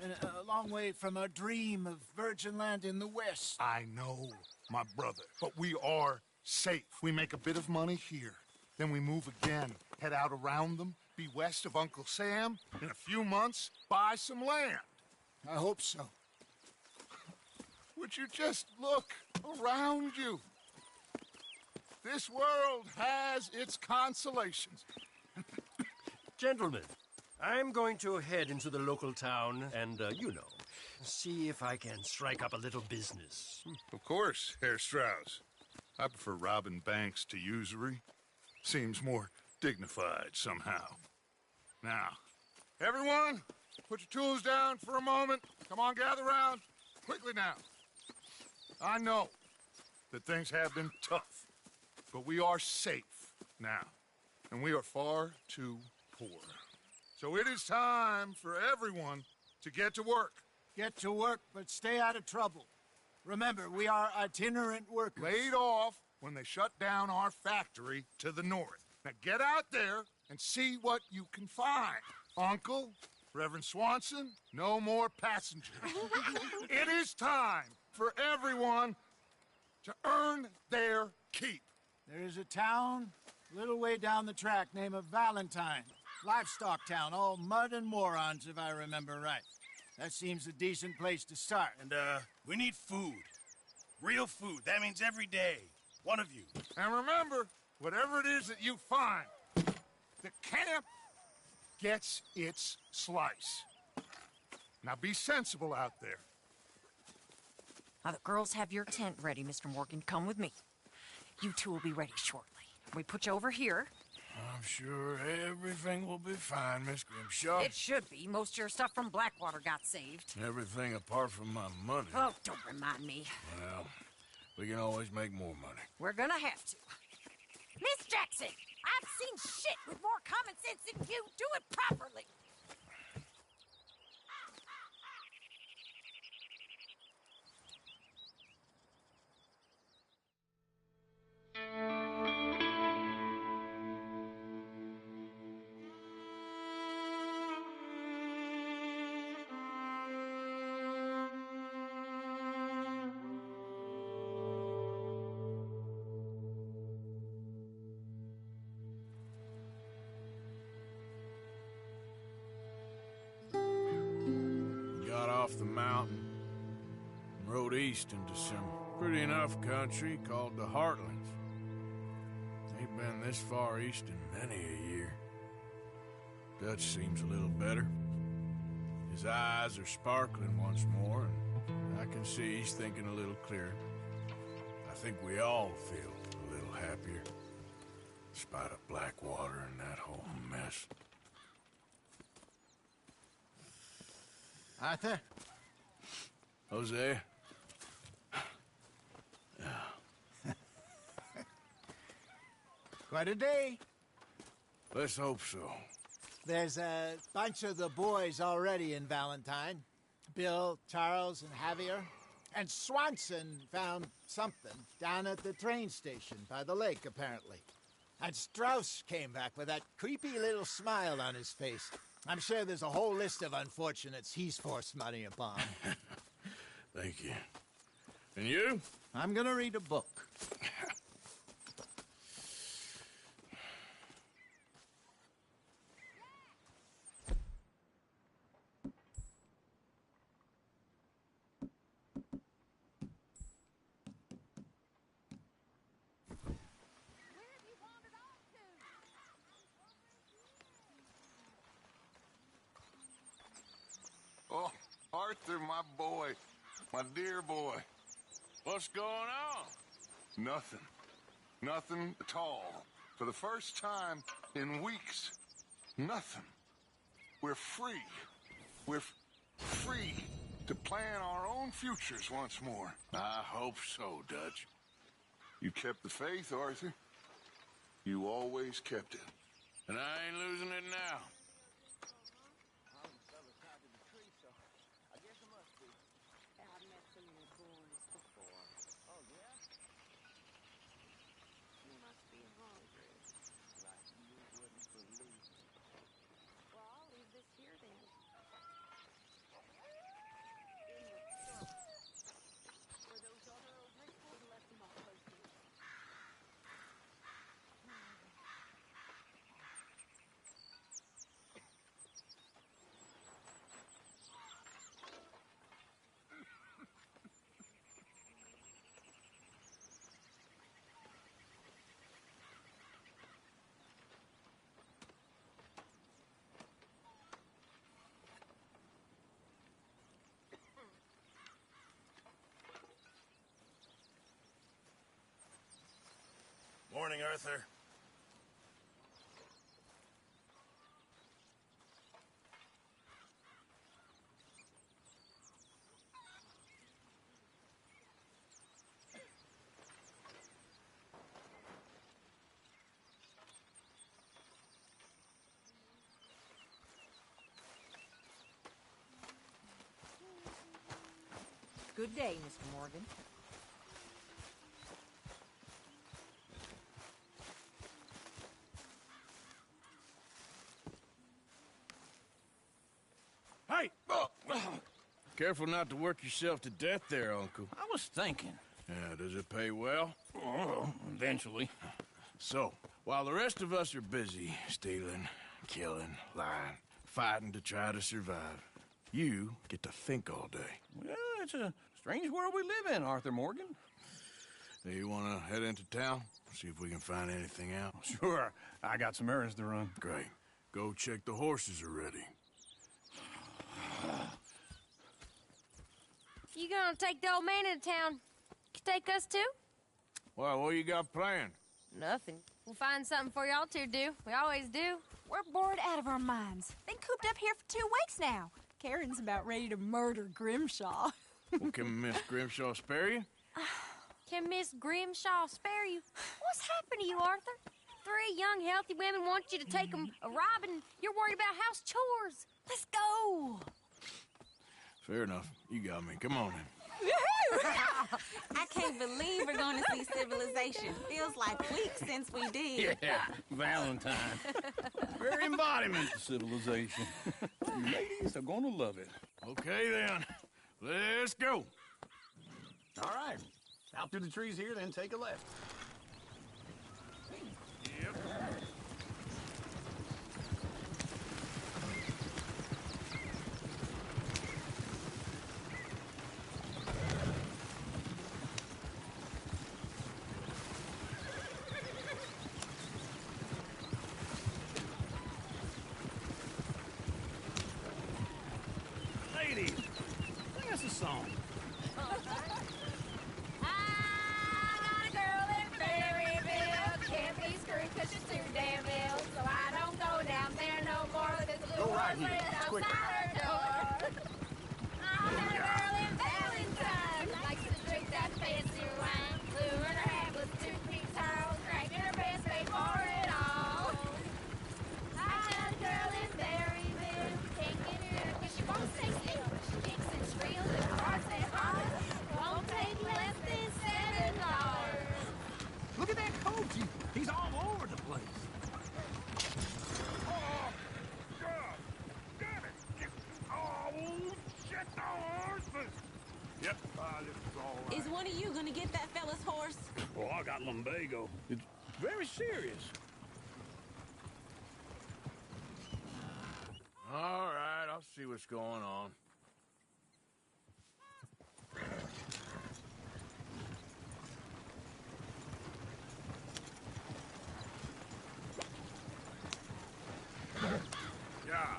And a long way from our dream of virgin land in the west. I know, my brother, but we are safe. We make a bit of money here. Then we move again, head out around them, be west of Uncle Sam. In a few months, buy some land. I hope so. Would you just look around you? This world has its consolations. Gentlemen, I'm going to head into the local town and, see if I can strike up a little business. Of course, Herr Strauss. I prefer robbing banks to usury. Seems more dignified somehow. Now, everyone, put your tools down for a moment. Come on, gather round. Quickly now. I know that things have been tough, but we are safe now, and we are far too poor. So it is time for everyone to get to work. Get to work, but stay out of trouble. Remember, we are itinerant workers. Laid off when they shut down our factory to the north. Now get out there and see what you can find. Uncle, Reverend Swanson, no more passengers. It is time for everyone to earn their keep. There is a town a little way down the track named Valentine. Livestock town, all mud and morons, if I remember right. That seems a decent place to start. And, we need food. Real food. That means every day. One of you. And remember, whatever it is that you find, the camp gets its slice. Now be sensible out there. Now, the girls have your tent ready, Mr. Morgan. Come with me. You two will be ready shortly. We put you over here. I'm sure everything will be fine, Miss Grimshaw. It should be. Most of your stuff from Blackwater got saved. Everything apart from my money. Oh, don't remind me. Well, we can always make more money. We're gonna have to. Miss Jackson, I've seen shit with more common sense than you. Do it properly. Got off the mountain and rode east into some pretty enough country called the Heartlands. Ain't been this far east in many a year. Dutch seems a little better. His eyes are sparkling once more, and I can see he's thinking a little clearer. I think we all feel a little happier, in spite of Blackwater and that whole mess. Arthur? Jose? Quite a day. Let's hope so. There's a bunch of the boys already in Valentine. Bill, Charles, and Javier. And Swanson found something down at the train station by the lake, apparently. And Strauss came back with that creepy little smile on his face. I'm sure there's a whole list of unfortunates he's forced money upon. Thank you. And you? I'm gonna read a book. Oh, Arthur, my boy. My dear boy. What's going on? Nothing. Nothing at all. For the first time in weeks. Nothing. We're free. We're free to plan our own futures once more. I hope so, Dutch. You kept the faith, Arthur. You always kept it. And I ain't losing it now. Morning, Arthur. Good day, Mr. Morgan. Hey! Careful not to work yourself to death there, Uncle. I was thinking. Yeah, does it pay well? Oh, eventually. So, while the rest of us are busy stealing, killing, lying, fighting to try to survive, you get to think all day. Well, it's a strange world we live in, Arthur Morgan. Hey, you want to head into town? See if we can find anything out? Sure. I got some errands to run. Great. Go check the horses are ready. You gonna take the old man into town? You take us too? Well, what you got planned? Nothing. We'll find something for y'all to do. We always do. We're bored out of our minds. Been cooped up here for 2 weeks now. Karen's about ready to murder Grimshaw. Well, can Miss Grimshaw spare you? Can Miss Grimshaw spare you? What's happened to you, Arthur? 3 young, healthy women want you to take them a robbing. You're worried about house chores. Let's go. Fair enough. You got me. Come on, then. I can't believe we're going to see civilization. Feels like weeks since we did. Yeah, Valentine. Very embodiment of civilization. Ladies are going to love it. Okay, then. Let's go. All right. Out through the trees here, then take a left. Yep. Ladies, sing us a song. I got a girl in Berryville. Can't be screwed 'cause she's too damn Yep. Is one of you gonna get that fella's horse? Oh, I got lumbago. It's very serious. All right, I'll see what's going on. Yeah.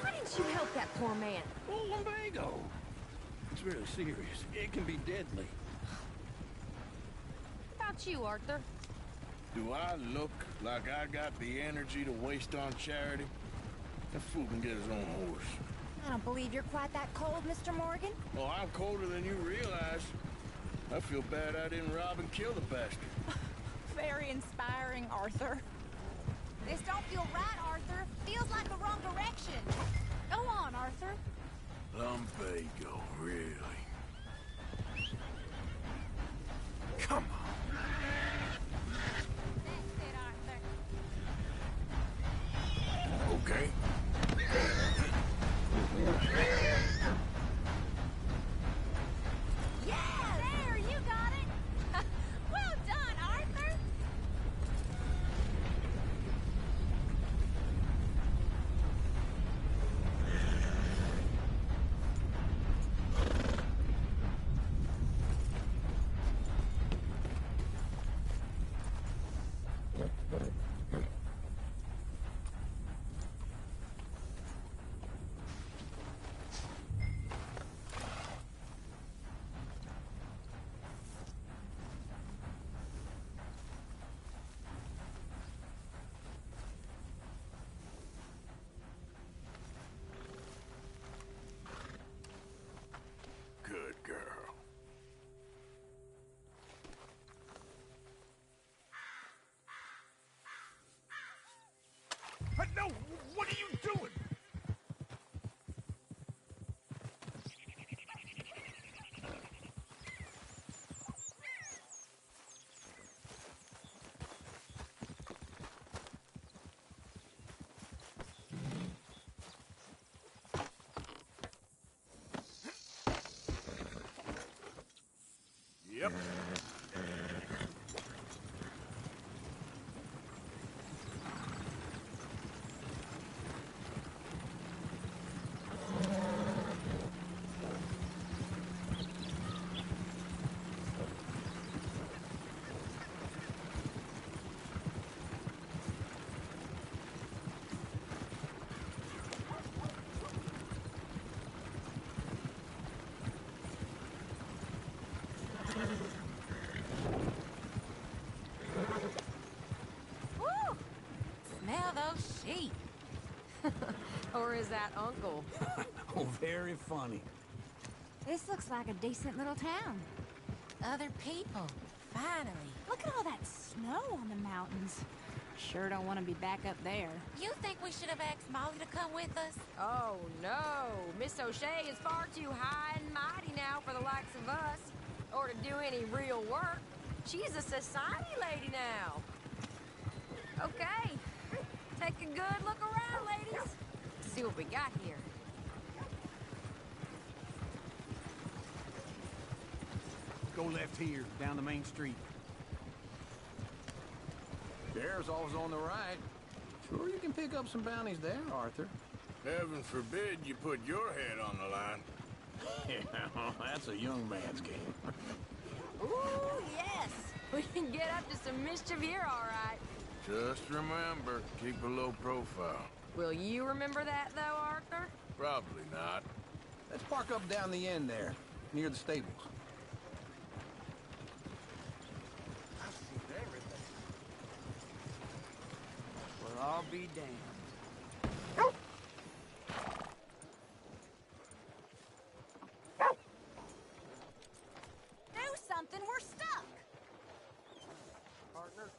Why didn't you help that poor man? Oh, lumbago. It's really serious. It can be deadly. What about you, Arthur? Do I look like I got the energy to waste on charity? That fool can get his own horse. I don't believe you're quite that cold, Mr. Morgan. Oh, I'm colder than you realize. I feel bad I didn't rob and kill the bastard. Very inspiring, Arthur. This don't feel right, Arthur. Feels like the wrong direction. Go on, Arthur. Lumbago, really? Come on. That's it, Arthur. Okay. Yeah, there, you got it. Well done, Arthur. Good girl. No! What are you doing? Yep. Woo! Smell those sheep. Or is that Uncle? Oh, very funny. This looks like a decent little town. Other people. Finally. Look at all that snow on the mountains. Sure don't want to be back up there. You think we should have asked Molly to come with us? Oh, no. Miss O'Shea is far too high and mighty now for the likes of us, or to do any real work. She's a society lady now. Okay. Take a good look around, ladies. See what we got here. Go left here, down the main street. There's always on the right. Sure, you can pick up some bounties there, Arthur. Heaven forbid you put your head on the line. Yeah, that's a young man's game. Ooh, yes. We can get up to some mischief here, all right. Just remember, keep a low profile. Will you remember that, though, Arthur? Probably not. Let's park up down the end there, near the stables. I've seen everything. Well, I'll be damned. Do something, we're stuck. Partner.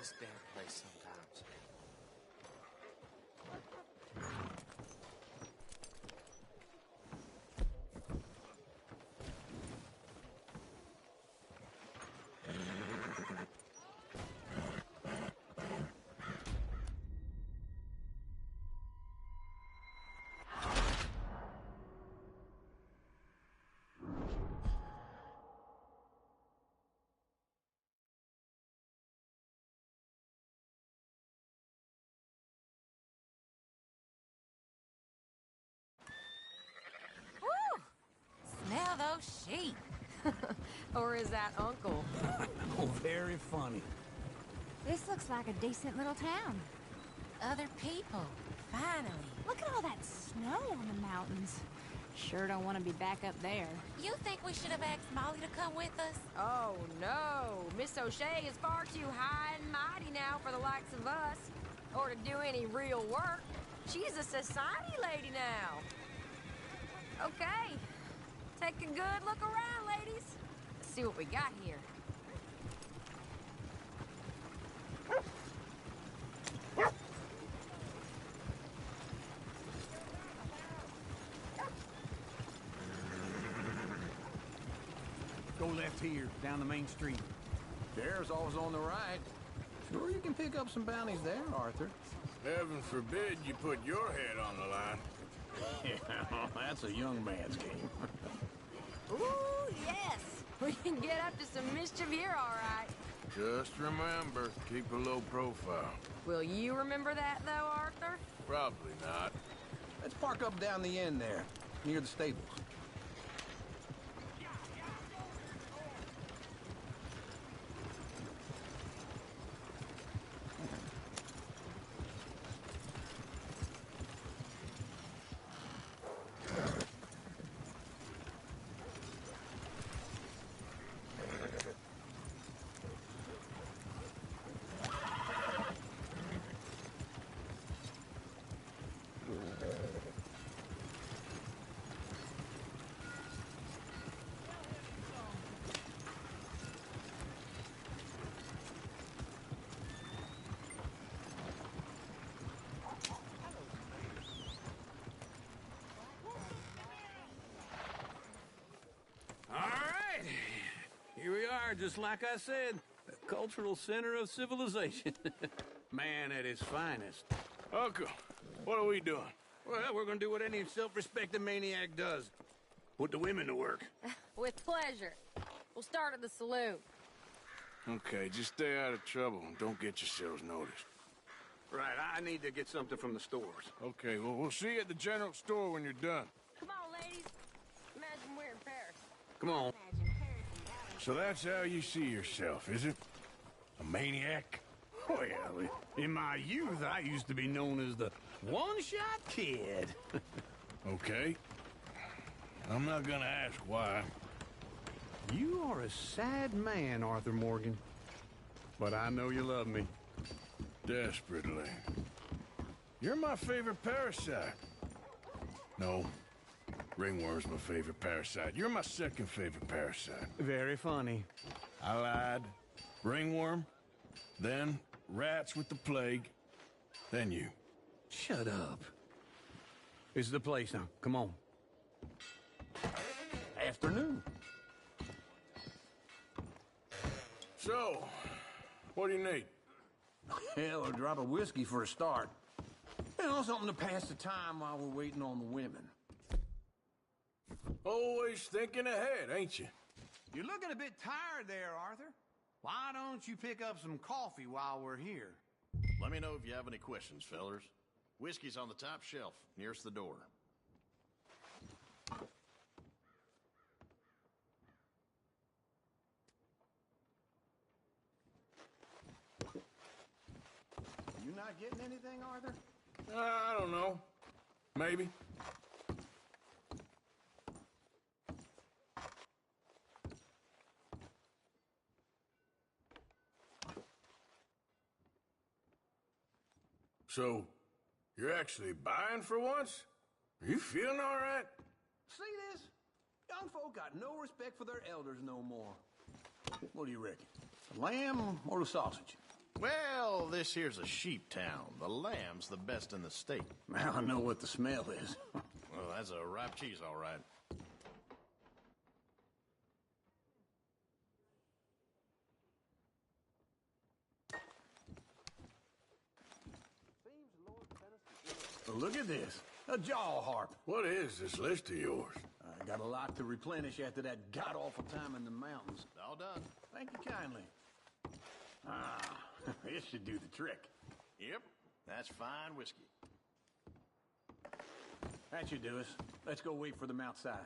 this damn place sometimes. Smell those sheep. Or is that Uncle? Oh, very funny. This looks like a decent little town. Other people, finally. Look at all that snow on the mountains. Sure don't want to be back up there. You think we should have asked Molly to come with us? Oh, no. Miss O'Shea is far too high and mighty now for the likes of us. Or to do any real work. She's a society lady now. Okay. Take a good look around, ladies. Let's see what we got here. Go left here, down the main street. There's always on the right. Sure you can pick up some bounties there, Arthur. Heaven forbid you put your head on the line. Yeah, that's a young man's game. Ooh, yes. We can get up to some mischief here, all right. Just remember, keep a low profile. Will you remember that, though, Arthur? Probably not. Let's park up down the end there, near the stables. Here we are, just like I said, the cultural center of civilization. Man at his finest. Uncle, what are we doing? Well, we're gonna do what any self-respecting maniac does. Put the women to work. With pleasure. We'll start at the saloon. Okay, just stay out of trouble and don't get yourselves noticed. Right, I need to get something from the stores. Okay, well, we'll see you at the general store when you're done. Come on, ladies. Imagine we're in Paris. Come on. So that's how you see yourself, is it? A maniac? Well, in my youth, I used to be known as the one-shot kid. Okay. I'm not gonna ask why. You are a sad man, Arthur Morgan. But I know you love me. Desperately. You're my favorite parasite. No. Ringworm's my favorite parasite. You're my second favorite parasite. Very funny. I lied. Ringworm. Then rats with the plague. Then you. Shut up. This is the place now. Come on. Afternoon. So, what do you need? Hell, a drop of whiskey for a start. You know, something to pass the time while we're waiting on the women. Always thinking ahead, ain't you? You're looking a bit tired there, Arthur. Why don't you pick up some coffee while we're here? Let me know if you have any questions, fellers. Whiskey's on the top shelf, nearest the door. You not getting anything, Arthur? I don't know. Maybe. So, you're actually buying for once? Are you feeling all right? See this? Young folk got no respect for their elders no more. What do you reckon? The lamb or the sausage? Well, this here's a sheep town. The lamb's the best in the state. Now I know what the smell is. Well, that's a ripe cheese, all right. Well, look at this. A jaw harp. What is this list of yours? I got a lot to replenish after that god-awful time in the mountains. All done. Thank you kindly. Ah, this should do the trick. Yep, that's fine whiskey. That should do us. Let's go wait for them outside.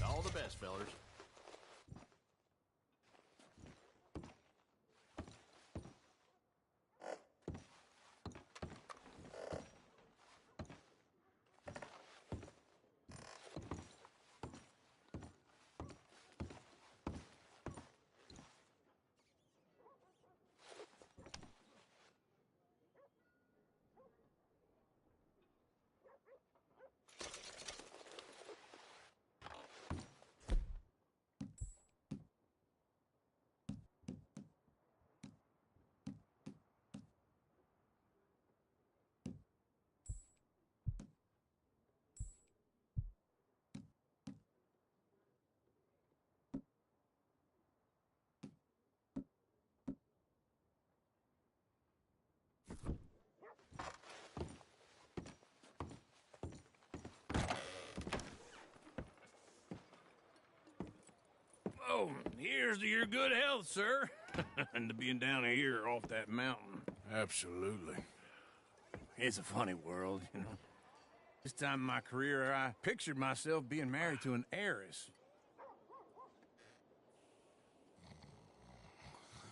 All the best, fellers. Oh, here's to your good health, sir. And to being down here off that mountain. Absolutely. It's a funny world, you know. This time in my career, I pictured myself being married to an heiress.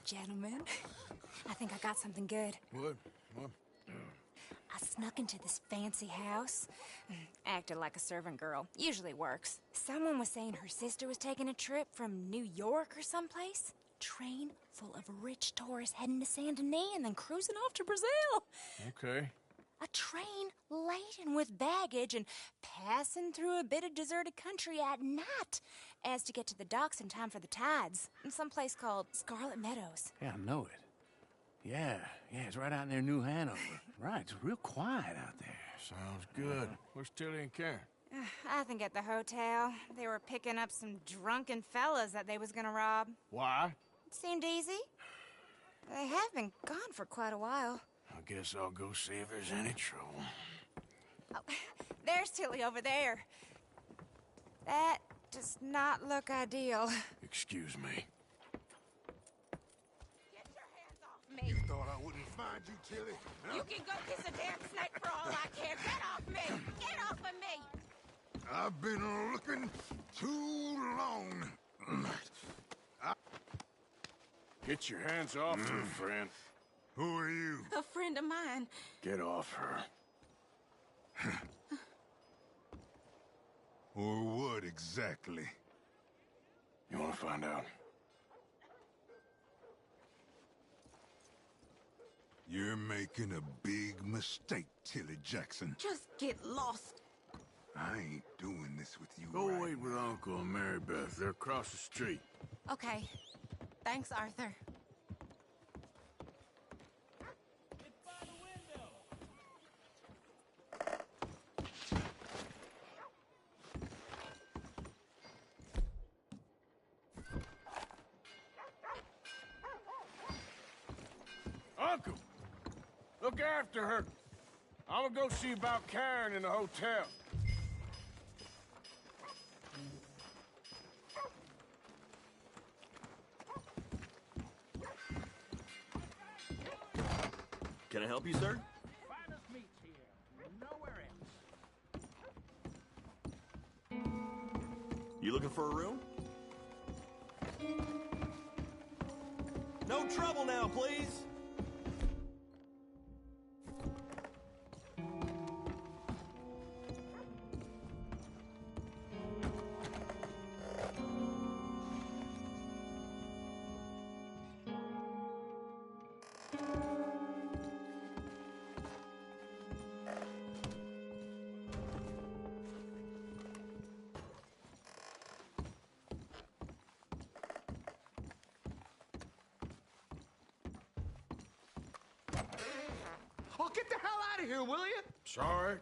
Gentlemen, I think I got something good. What? I snuck into this fancy house, acted like a servant girl. Usually works. Someone was saying her sister was taking a trip from New York or someplace. Train full of rich tourists heading to Saint Denis and then cruising off to Brazil. Okay. A train laden with baggage and passing through a bit of deserted country at night as to get to the docks in time for the tides in some place called Scarlet Meadows. Yeah, I know it. Yeah, it's right out near New Hanover. Right, it's real quiet out there. Sounds good. Where's Tilly and Karen? I think at the hotel. They were picking up some drunken fellas that they was gonna rob. Why? It seemed easy. They have been gone for quite a while. I guess I'll go see if there's any trouble. Oh, there's Tilly over there. That does not look ideal. Excuse me. Get your hands off me! You thought I wouldn't find you, Tilly? Huh? You can go kiss a damn snake for all I care. Get off me! Get off of me! I've been looking too long. Get your hands off her, friend. Who are you? A friend of mine. Get off her. Or what exactly? You want to find out? You're making a big mistake, Tilly Jackson. Just get lost. I ain't doing this with you. Go right wait with Uncle and Mary Beth. They're across the street. Okay. Thanks, Arthur. Uncle! Look after her. I'm gonna go see about Karen in the hotel. Can I help you, sir? Finest meats here. Nowhere else. You looking for a room? No trouble now, please. Oh, get the hell out of here, will you? Sorry.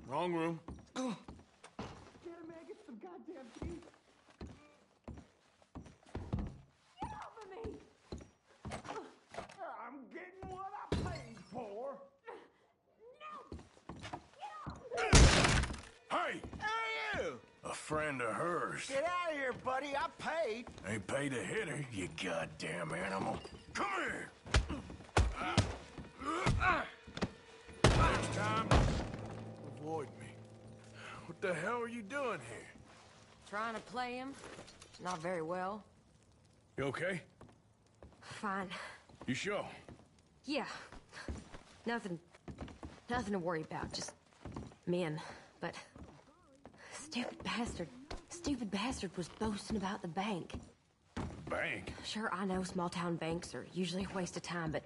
Wrong room. Get him, man. Get some goddamn peace. Get off of me! I'm getting what I paid for. Hey! Hey, you! A friend of hers. Get out of here, buddy. I paid. Ain't paid to hit her, you goddamn animal. Come here! Next time, avoid me. What the hell are you doing here? Trying to play him. Not very well. You okay? Fine. You sure? Yeah. Nothing to worry about. Just men. But stupid bastard was boasting about the bank. Bank? Sure, I know small town banks are usually a waste of time, but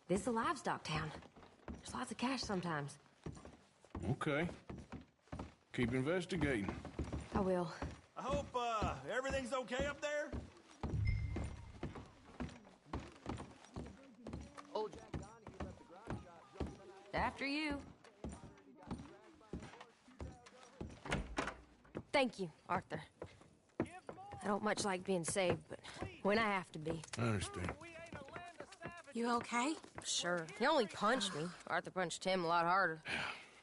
this is a livestock town. There's lots of cash sometimes. Okay. Keep investigating. I will. I hope, everything's okay up there? After you. Thank you, Arthur. I don't much like being saved, but when I have to be. I understand. You okay? Sure. He only punched me. Arthur punched him a lot harder.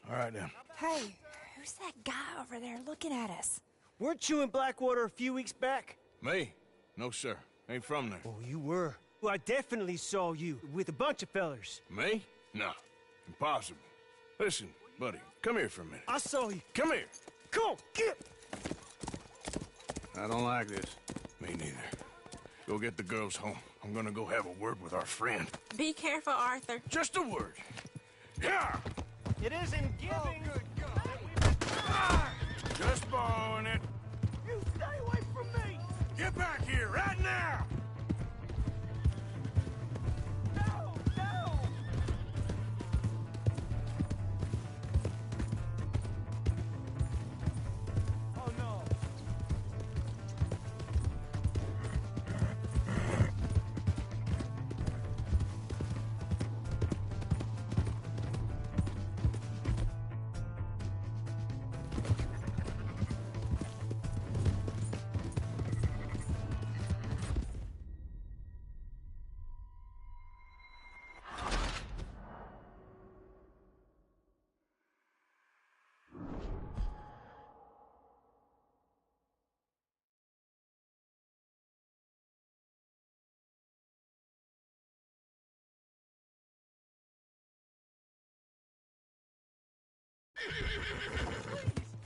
All right, then. Hey, who's that guy over there looking at us? Weren't you in Blackwater a few weeks back? Me? No, sir. Ain't from there. Oh, you were. Well, I definitely saw you with a bunch of fellers. Me? No. Impossible. Listen, buddy, come here for a minute. I saw you. Come here. Come on, get! I don't like this. Me neither. Go get the girls home. I'm gonna go have a word with our friend. Be careful, Arthur. Just a word. Yeah! It isn't giving. Oh, good God. Just borrowing it. You stay away from me! Get back here right now! No, no! Oh, no.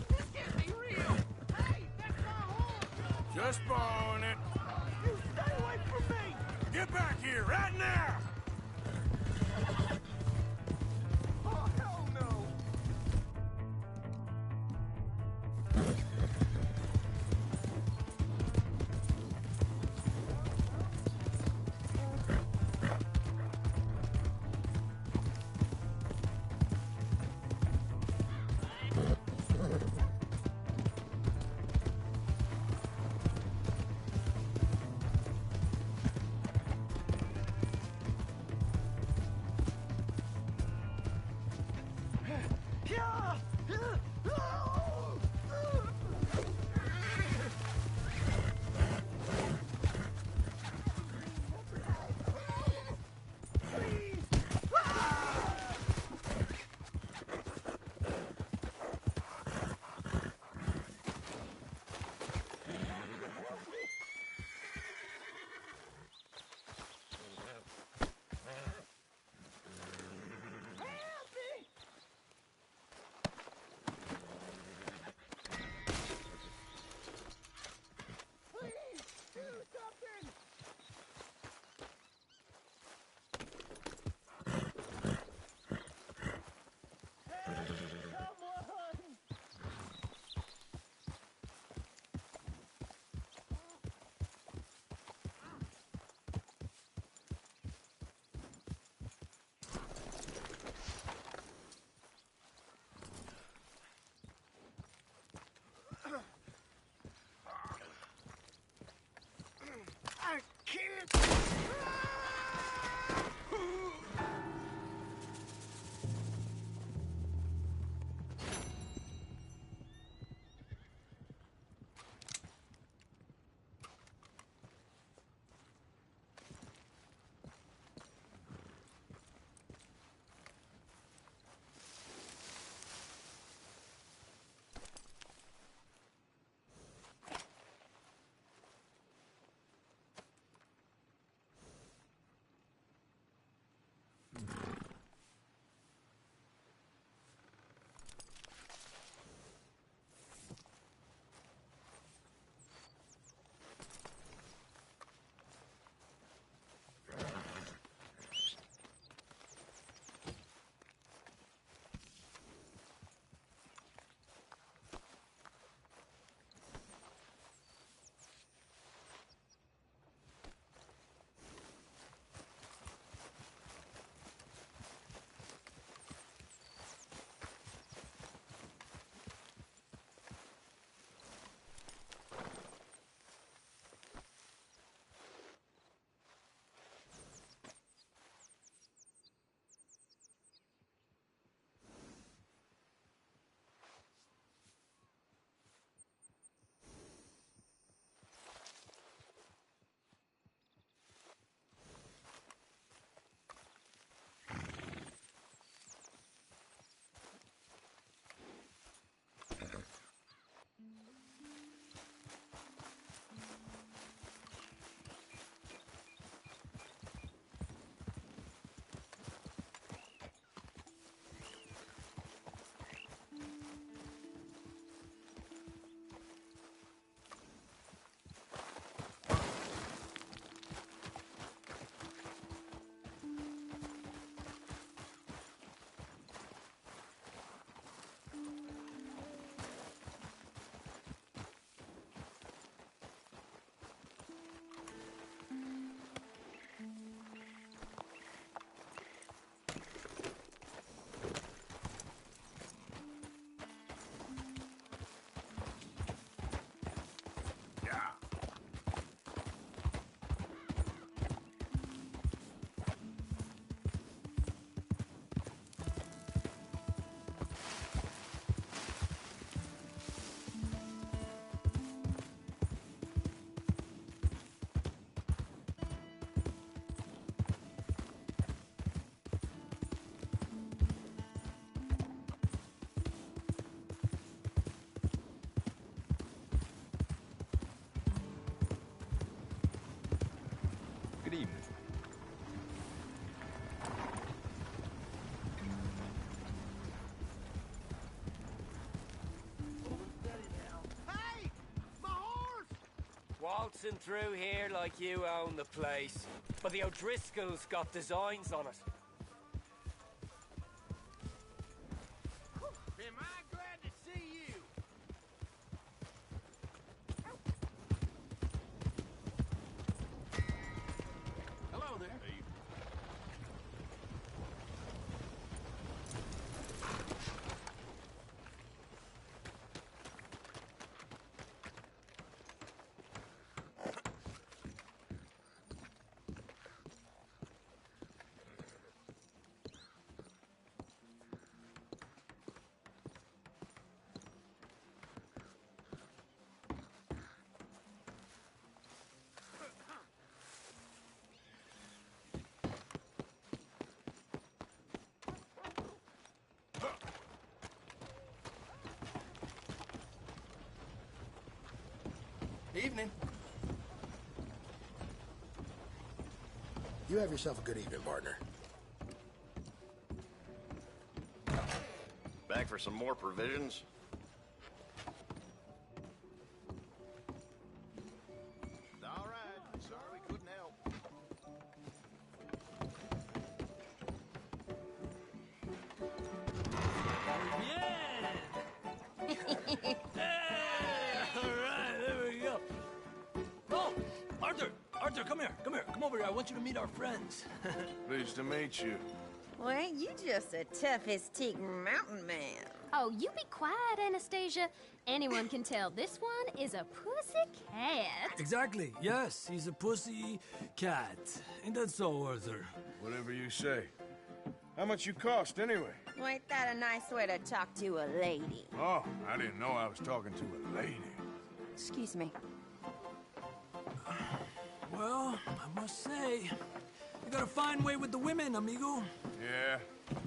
This can't be real! Hey, that's my horse! Just borrowing it. You stay away from me! Get back here, right now! Oh, hell no! waltzing through here like you own the place. But the O'Driscolls got designs on it. Am I glad to see you? Hello there. Evening. You have yourself a good evening, partner. Back for some more provisions? All right. Sorry we couldn't help. Arthur, come here. Come over here. I want you to meet our friends. Pleased to meet you. Well, ain't you just a tough-as-teak mountain man? Oh, you be quiet, Anastasia. Anyone can tell this one is a pussy cat. Exactly. Yes, he's a pussy cat. Ain't that so, Arthur? Whatever you say. How much you cost, anyway? Well, ain't that a nice way to talk to a lady? Oh, I didn't know I was talking to a lady. Excuse me. Well, I must say, you got a fine way with the women, amigo. Yeah,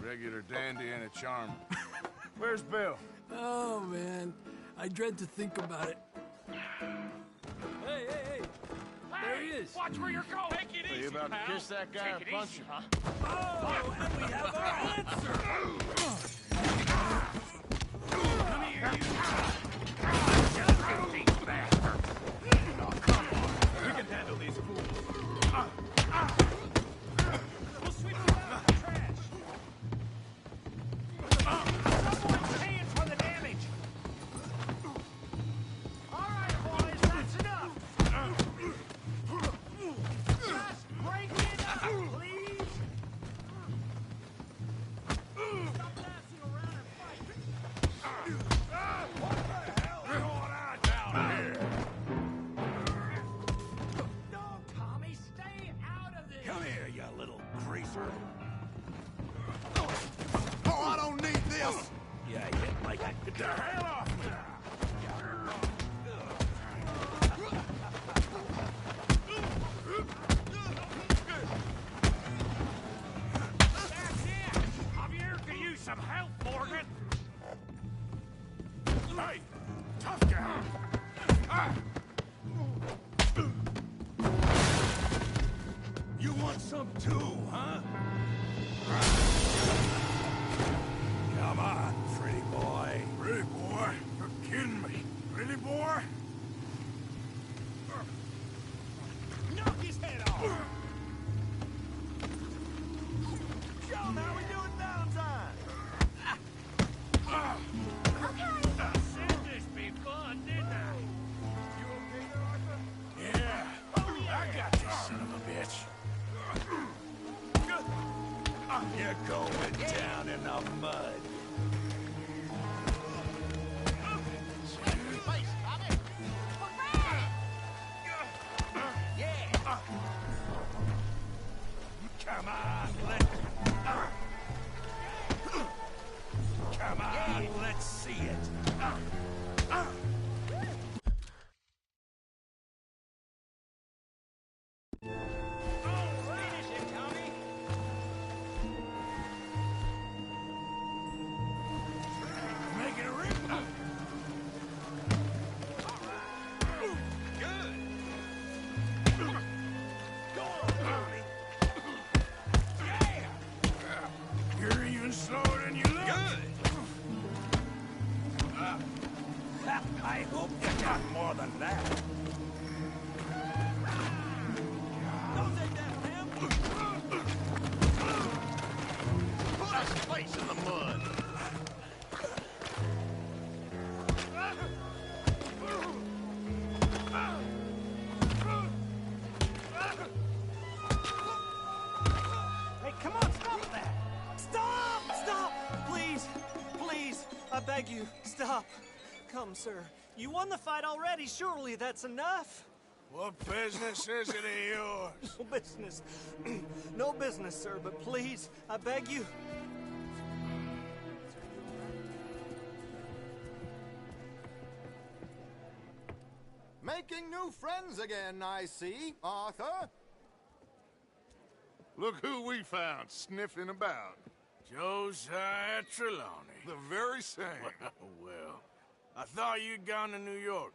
regular dandy and a charm. Where's Bill? Oh, man. I dread to think about it. Hey! There he is. Watch where you're going. Take it Are easy, you about pal. to kiss that guy and punch him? Oh, and we have our answer. Come here, you bastard. Oh, come on. We can handle these fools. We'll sweep you out of the trash. Someone's paying for the damage. All right, boys, that's enough. Just break it up, please. Stop messing around and fight. What the hell is going on down here? No, Tommy, stay out of this. Come here, you little greaser. Oh, I don't need this! Yeah, you like that. Get the hell off me! That's it. Javier could use some help, Morgan. Hey, tough guy. You want some too, huh? Come on, pretty boy. Pretty boy? You're kidding me. Pretty boy? Knock his head off. Show him how we do it Valentine. I said this be fun, didn't I? You okay there, Arthur? Yeah. I got this son of a bitch. You're going down in the mud. Come on, let's see it. Making a rip. Good. Go on, Tommy. Yeah. You're even slower than you look. Good. I hope you got more than that. face in the mud. Hey, come on, stop that! Stop! Stop! Please, please, I beg you, stop. Come, sir. You won the fight already. Surely that's enough. What business is it of yours? No business. No business, sir, but please, I beg you. Making new friends again, I see, Arthur. Look who we found sniffing about. Josiah Trelawney. The very same. Well, I thought you'd gone to New York.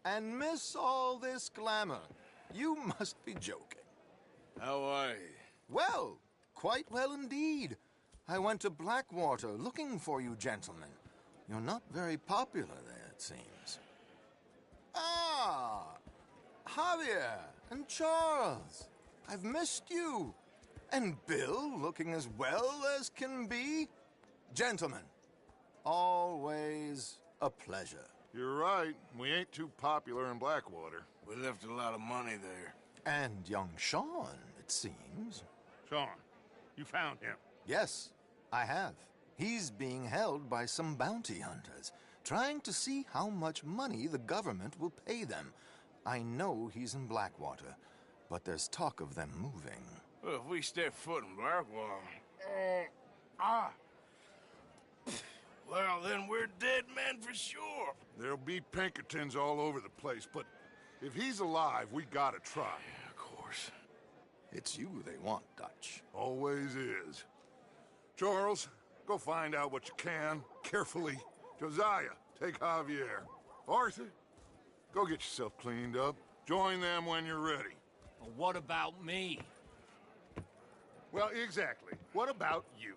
And miss all this glamour. You must be joking. How are you? Well, quite well indeed. I went to Blackwater looking for you gentlemen. You're not very popular there, it seems. Ah! Javier and Charles. I've missed you. And Bill looking as well as can be. Gentlemen, always a pleasure. You're right. We ain't too popular in Blackwater. We left a lot of money there. And young Sean, it seems. Sean, you found him? Yes, I have. He's being held by some bounty hunters, trying to see how much money the government will pay them. I know he's in Blackwater, but there's talk of them moving. Well, if we step foot in Blackwater... Well, then we're dead men for sure. There'll be Pinkertons all over the place, but if he's alive, we gotta try. Yeah, of course. It's you they want, Dutch. Always is. Charles, go find out what you can, carefully. Josiah, take Javier. Arthur, go get yourself cleaned up. Join them when you're ready. Well, what about me? Well, exactly. What about you?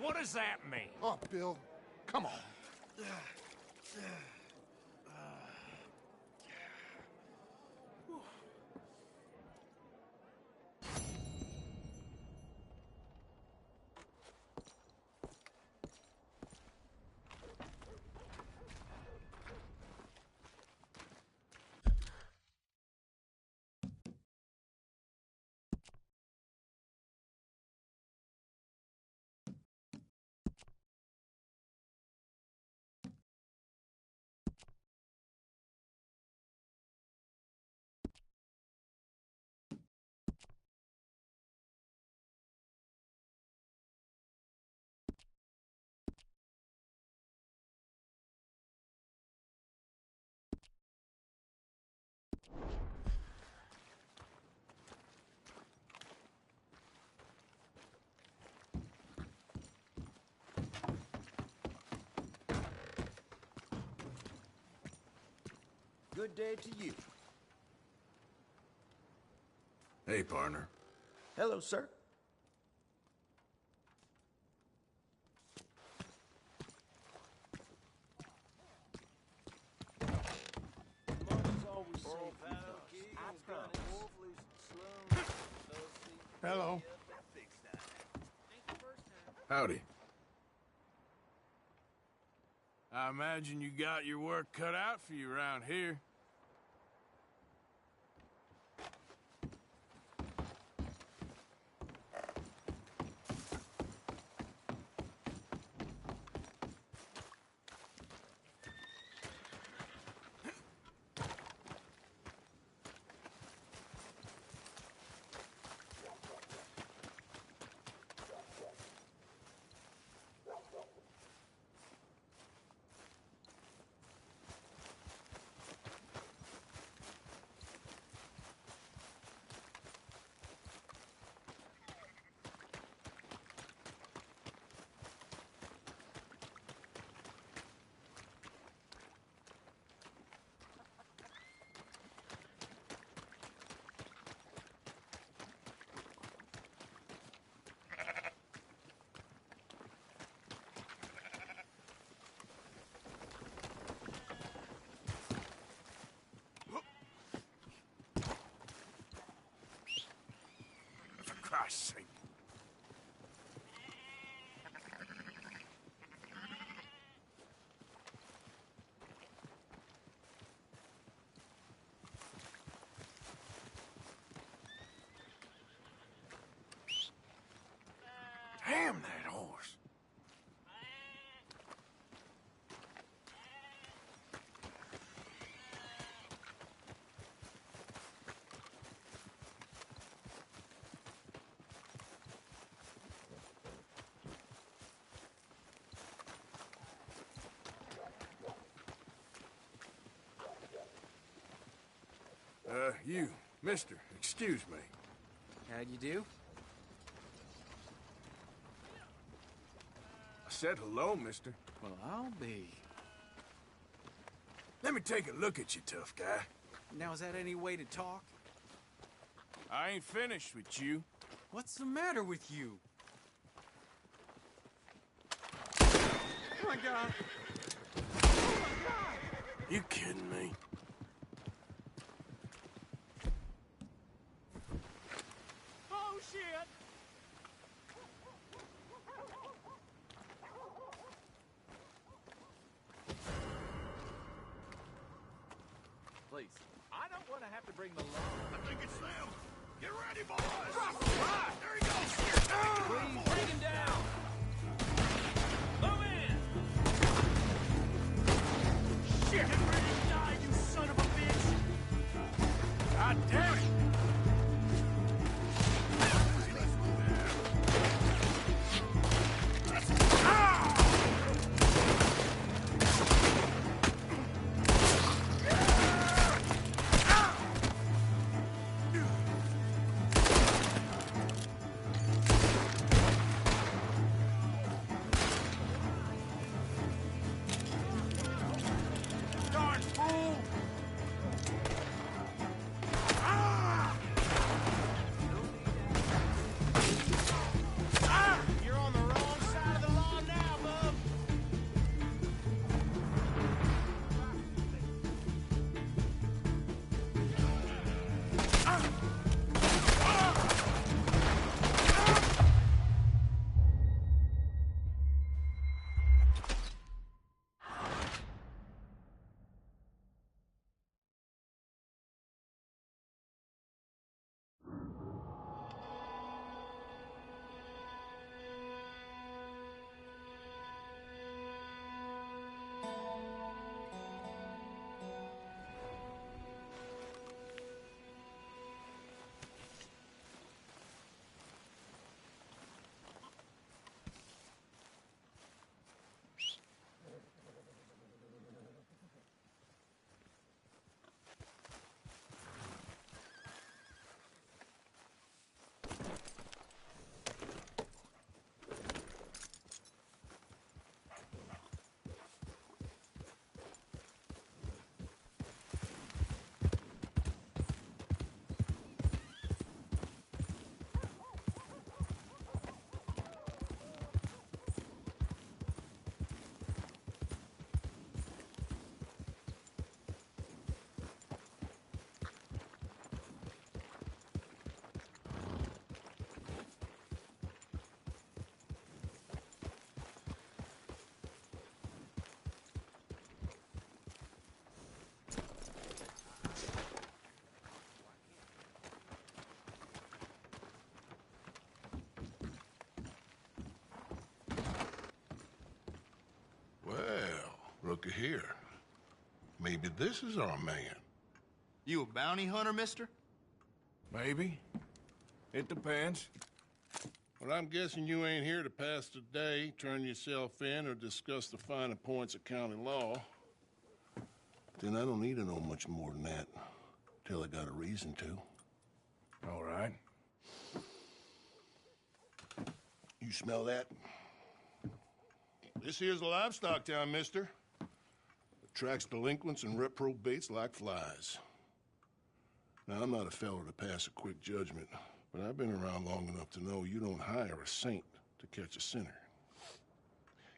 What does that mean? Oh, Bill, come on. Good day to you. Hey, partner. Hello, sir. Hello. Howdy. I imagine you got your work cut out for you around here. For Christ's sake. you, mister, excuse me. How'd you do? I said hello, mister. Well, I'll be. Let me take a look at you, tough guy. Now, is that any way to talk? I ain't finished with you. What's the matter with you? Oh my God! Oh my God! You kidding me? Oh shit! Please. I don't want to have to bring the law. I think it's them. Get ready, boys! Right, there he goes! Please, take him down! Move in! Shit! Get ready to die, you son of a bitch! God damn it! You're on the wrong side of the law now, bub. Looky here. Maybe this is our man. You a bounty hunter, mister? Maybe. It depends. Well, I'm guessing you ain't here to pass the day, turn yourself in, or discuss the finer points of county law. Then I don't need to know much more than that, till I got a reason to. All right. You smell that? This here's a livestock town, mister. Attracts delinquents and reprobates like flies. Now, I'm not a fellow to pass a quick judgment, but I've been around long enough to know you don't hire a saint to catch a sinner.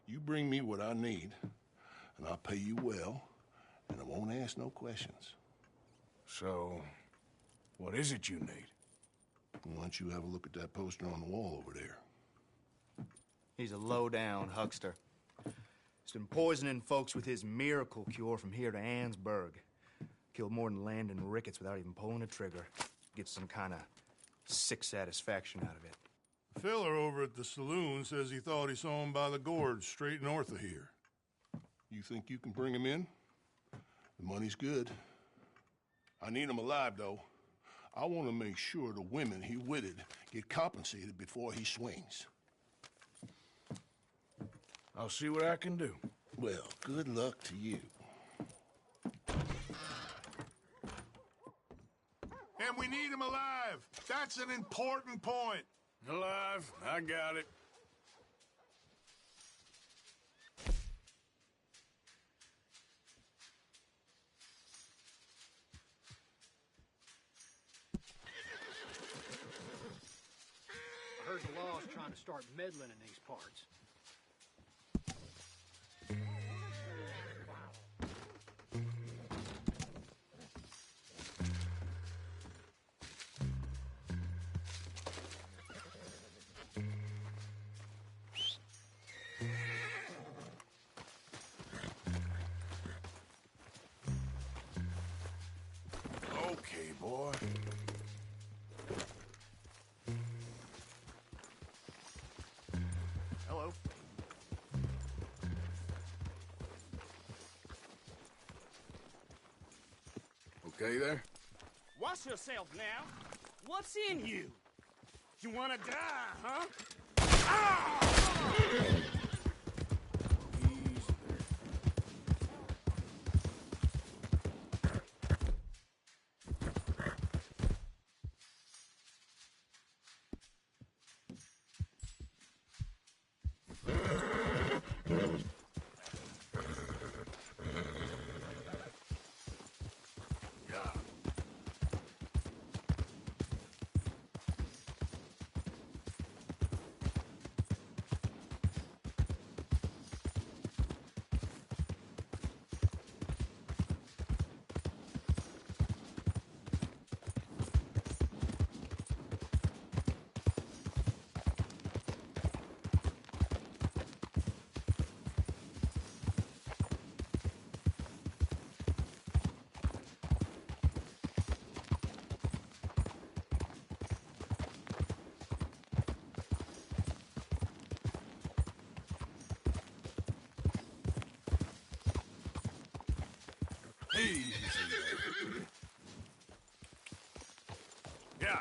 You bring me what I need, and I'll pay you well, and I won't ask no questions. So, what is it you need? Why don't you have a look at that poster on the wall over there? He's a low-down huckster. He's been poisoning folks with his miracle cure from here to Annesburg. Killed more than Landon Ricketts without even pulling a trigger. Gets some kind of sick satisfaction out of it. Filler over at the saloon says he thought he saw him by the gorge straight north of here. You think you can bring him in? The money's good. I need him alive, though. I want to make sure the women he witted get compensated before he swings. I'll see what I can do. Well, good luck to you. That's an important point. Alive. I got it. I heard the law's trying to start meddling in these parts. Okay, boy. Hello. Okay there? Watch yourself now. What's in you? You wanna die, huh? Easy. Yeah.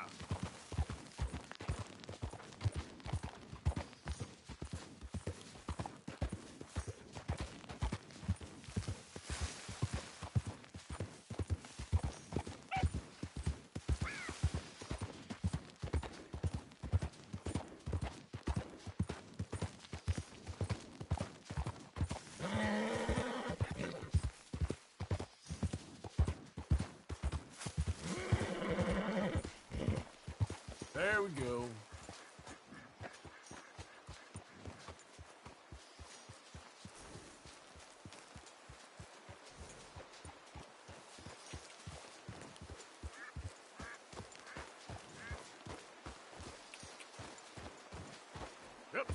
There we go. Yep.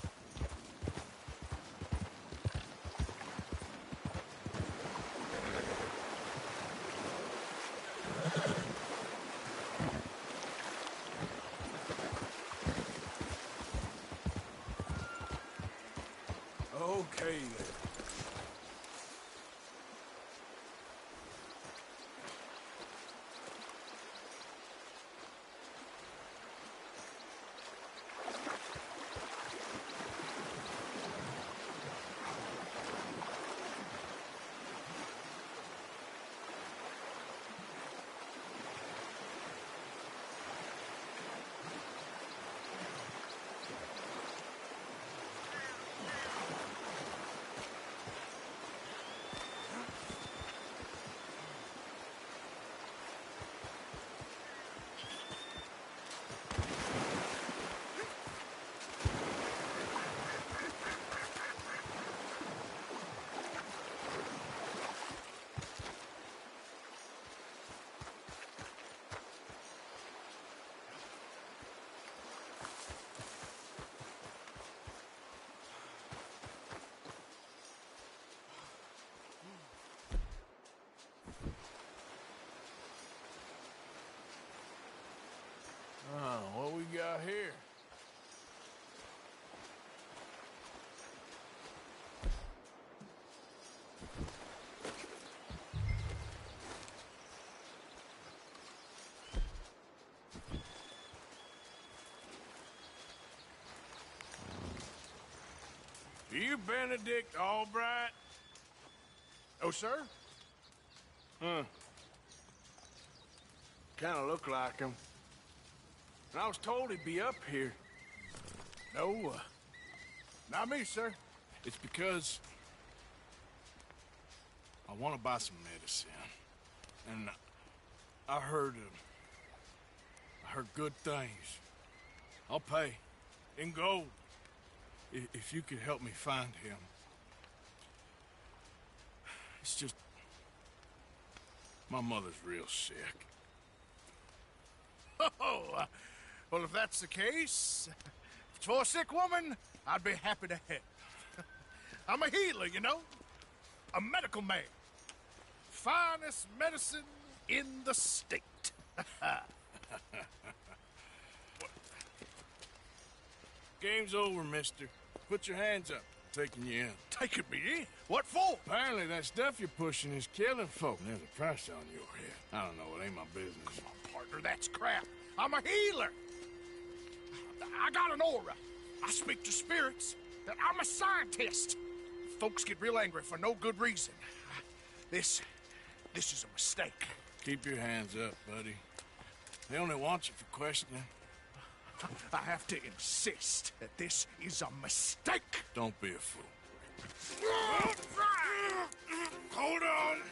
Okay then. What we got here? You Benedict Albright? Oh, sir? Huh. Kinda look like him. And I was told he'd be up here. No, not me, sir. It's because I want to buy some medicine. And I heard good things. I'll pay in gold if you could help me find him. It's just my mother's real sick. Oh, well, if that's the case, if it's for a sick woman, I'd be happy to help. I'm a healer, you know? A medical man. Finest medicine in the state. Game's over, mister. Put your hands up. I'm taking you in. Taking me in? What for? Apparently that stuff you're pushing is killing folk. There's a price on your head. I don't know. It ain't my business. Come on, partner. That's crap. I'm a healer. I got an aura. I speak to spirits. I'm a scientist. Folks get real angry for no good reason. This is a mistake. Keep your hands up, buddy. They only want you for questioning. I have to insist that this is a mistake. Don't be a fool. Hold on.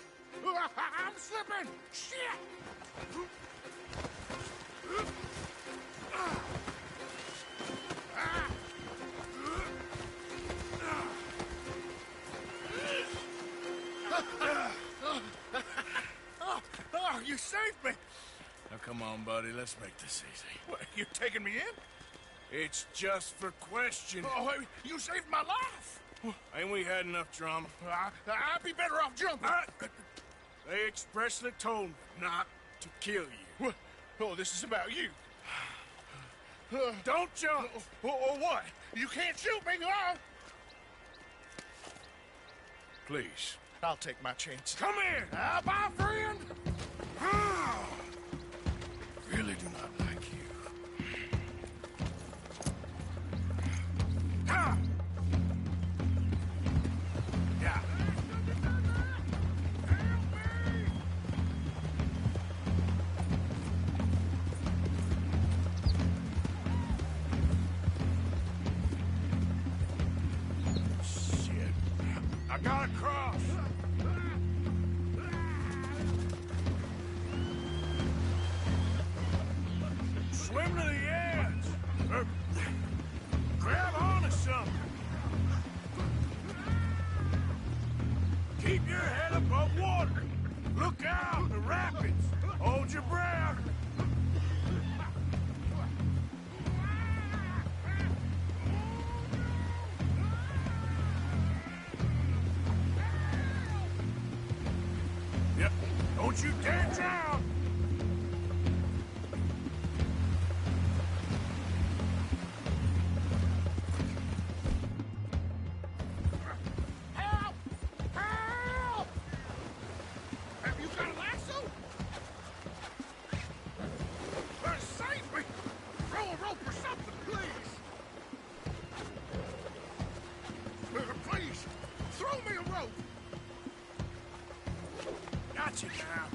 I'm slipping. Shit. Oh, you saved me. Now, come on, buddy. Let's make this easy. What, you taking me in? It's just for questioning. Oh, you saved my life. Ain't we had enough drama? I'd be better off jumping. They expressly told me not to kill you. Oh, this is about you. Don't jump. Or what? You can't shoot me, huh? Please. I'll take my chance. Come here. Bye, friend. Really do not like you. Yeah. Shit. I gotta cross. Swim to the edge! Or grab onto something! Keep your head above water! Look out, the rapids! Hold your breath! Yep, don't you dare drown! Gotcha now.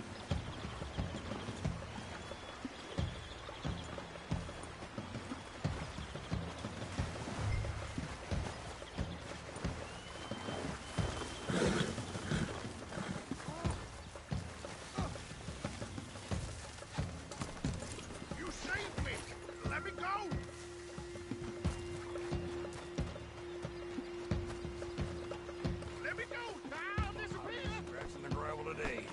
You saved me. Let me go. Let me go. I'll disappear. Scratching the gravel today.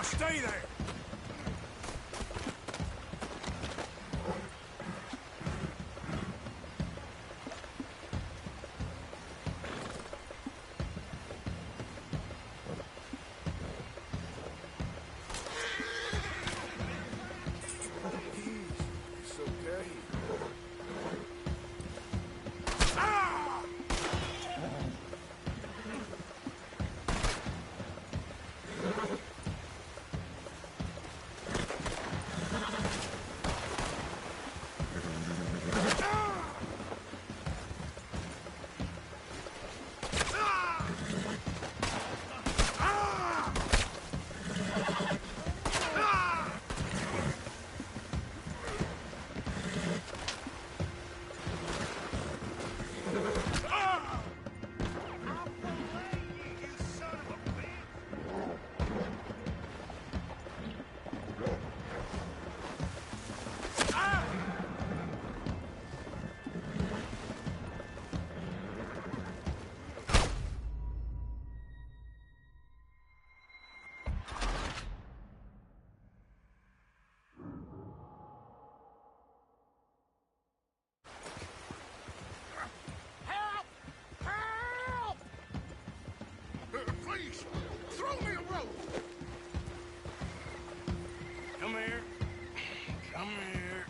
stay there! It's okay. Please, throw me a rope! Come here. Come here.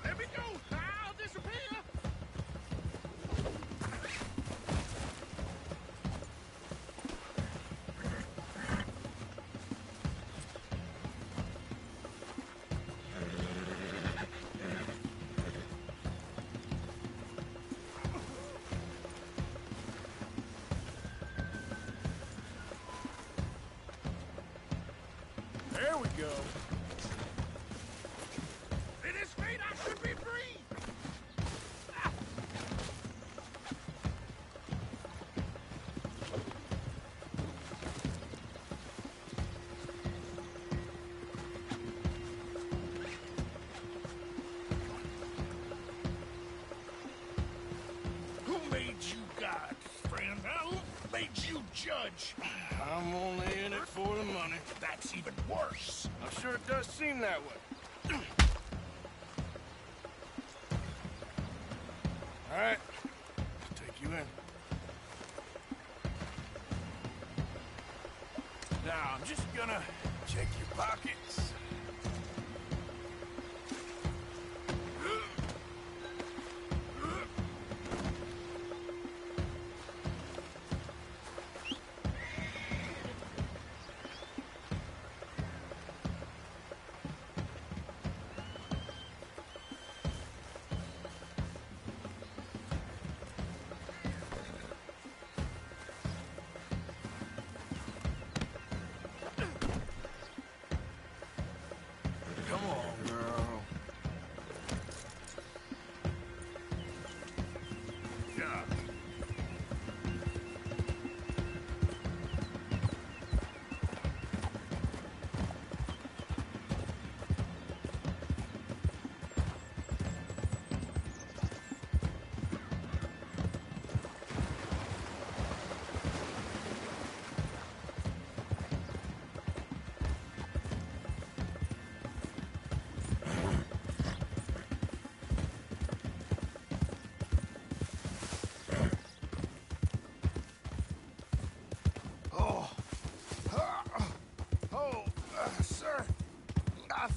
Let me go! I'll disappear! There we go. It is fate I should be free! Who made you God, friend? Who made you judge? I'm only in it for the money. That's even worse. I'm sure it does seem that way. All right. Take you in. Now, I'm just gonna check your pockets.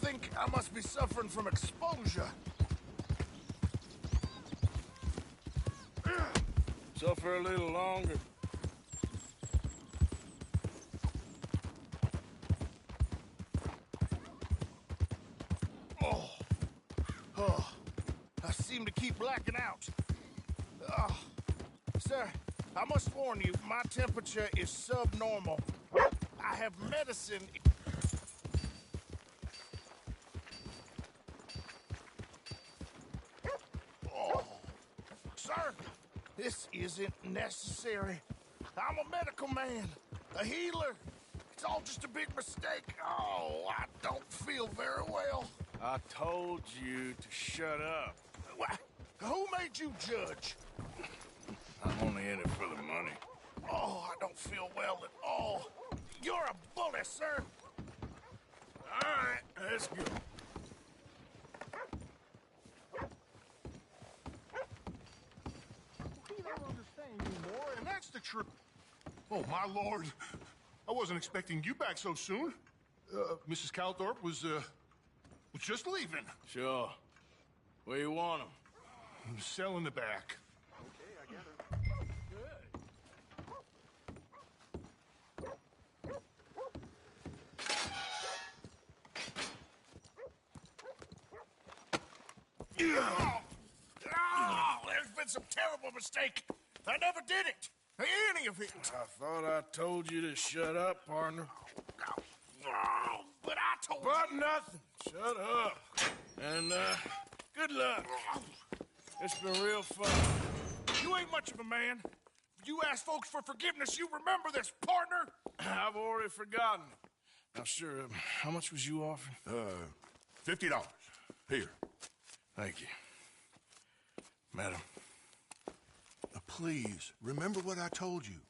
think I must be suffering from exposure. Suffer a little longer. Oh, I seem to keep blacking out. Sir, I must warn you, my temperature is subnormal. I have medicine. Oh, sir, this isn't necessary. I'm a medical man, a healer. It's all just a big mistake. Oh, I don't feel very well. I told you to shut up. Who made you judge? I'm only in it for the money. Oh, I don't feel well at all. You're a bully, sir. All right, let's go. We don't understand you more, and that's the truth. Oh, my lord. I wasn't expecting you back so soon. Mrs. Calthorpe was just leaving. Sure. Where you want him? Cell in the back. Okay, I get her. There's been some terrible mistake. I never did it. Any of it. I thought I told you to shut up, partner. But I told But you. nothing. Shut up. And, good luck. It's been real fun. You ain't much of a man. You ask folks for forgiveness, you remember this, partner? I've already forgotten. Now, sure, how much was you offering? $50. Here. Thank you. Madam. Please, remember what I told you.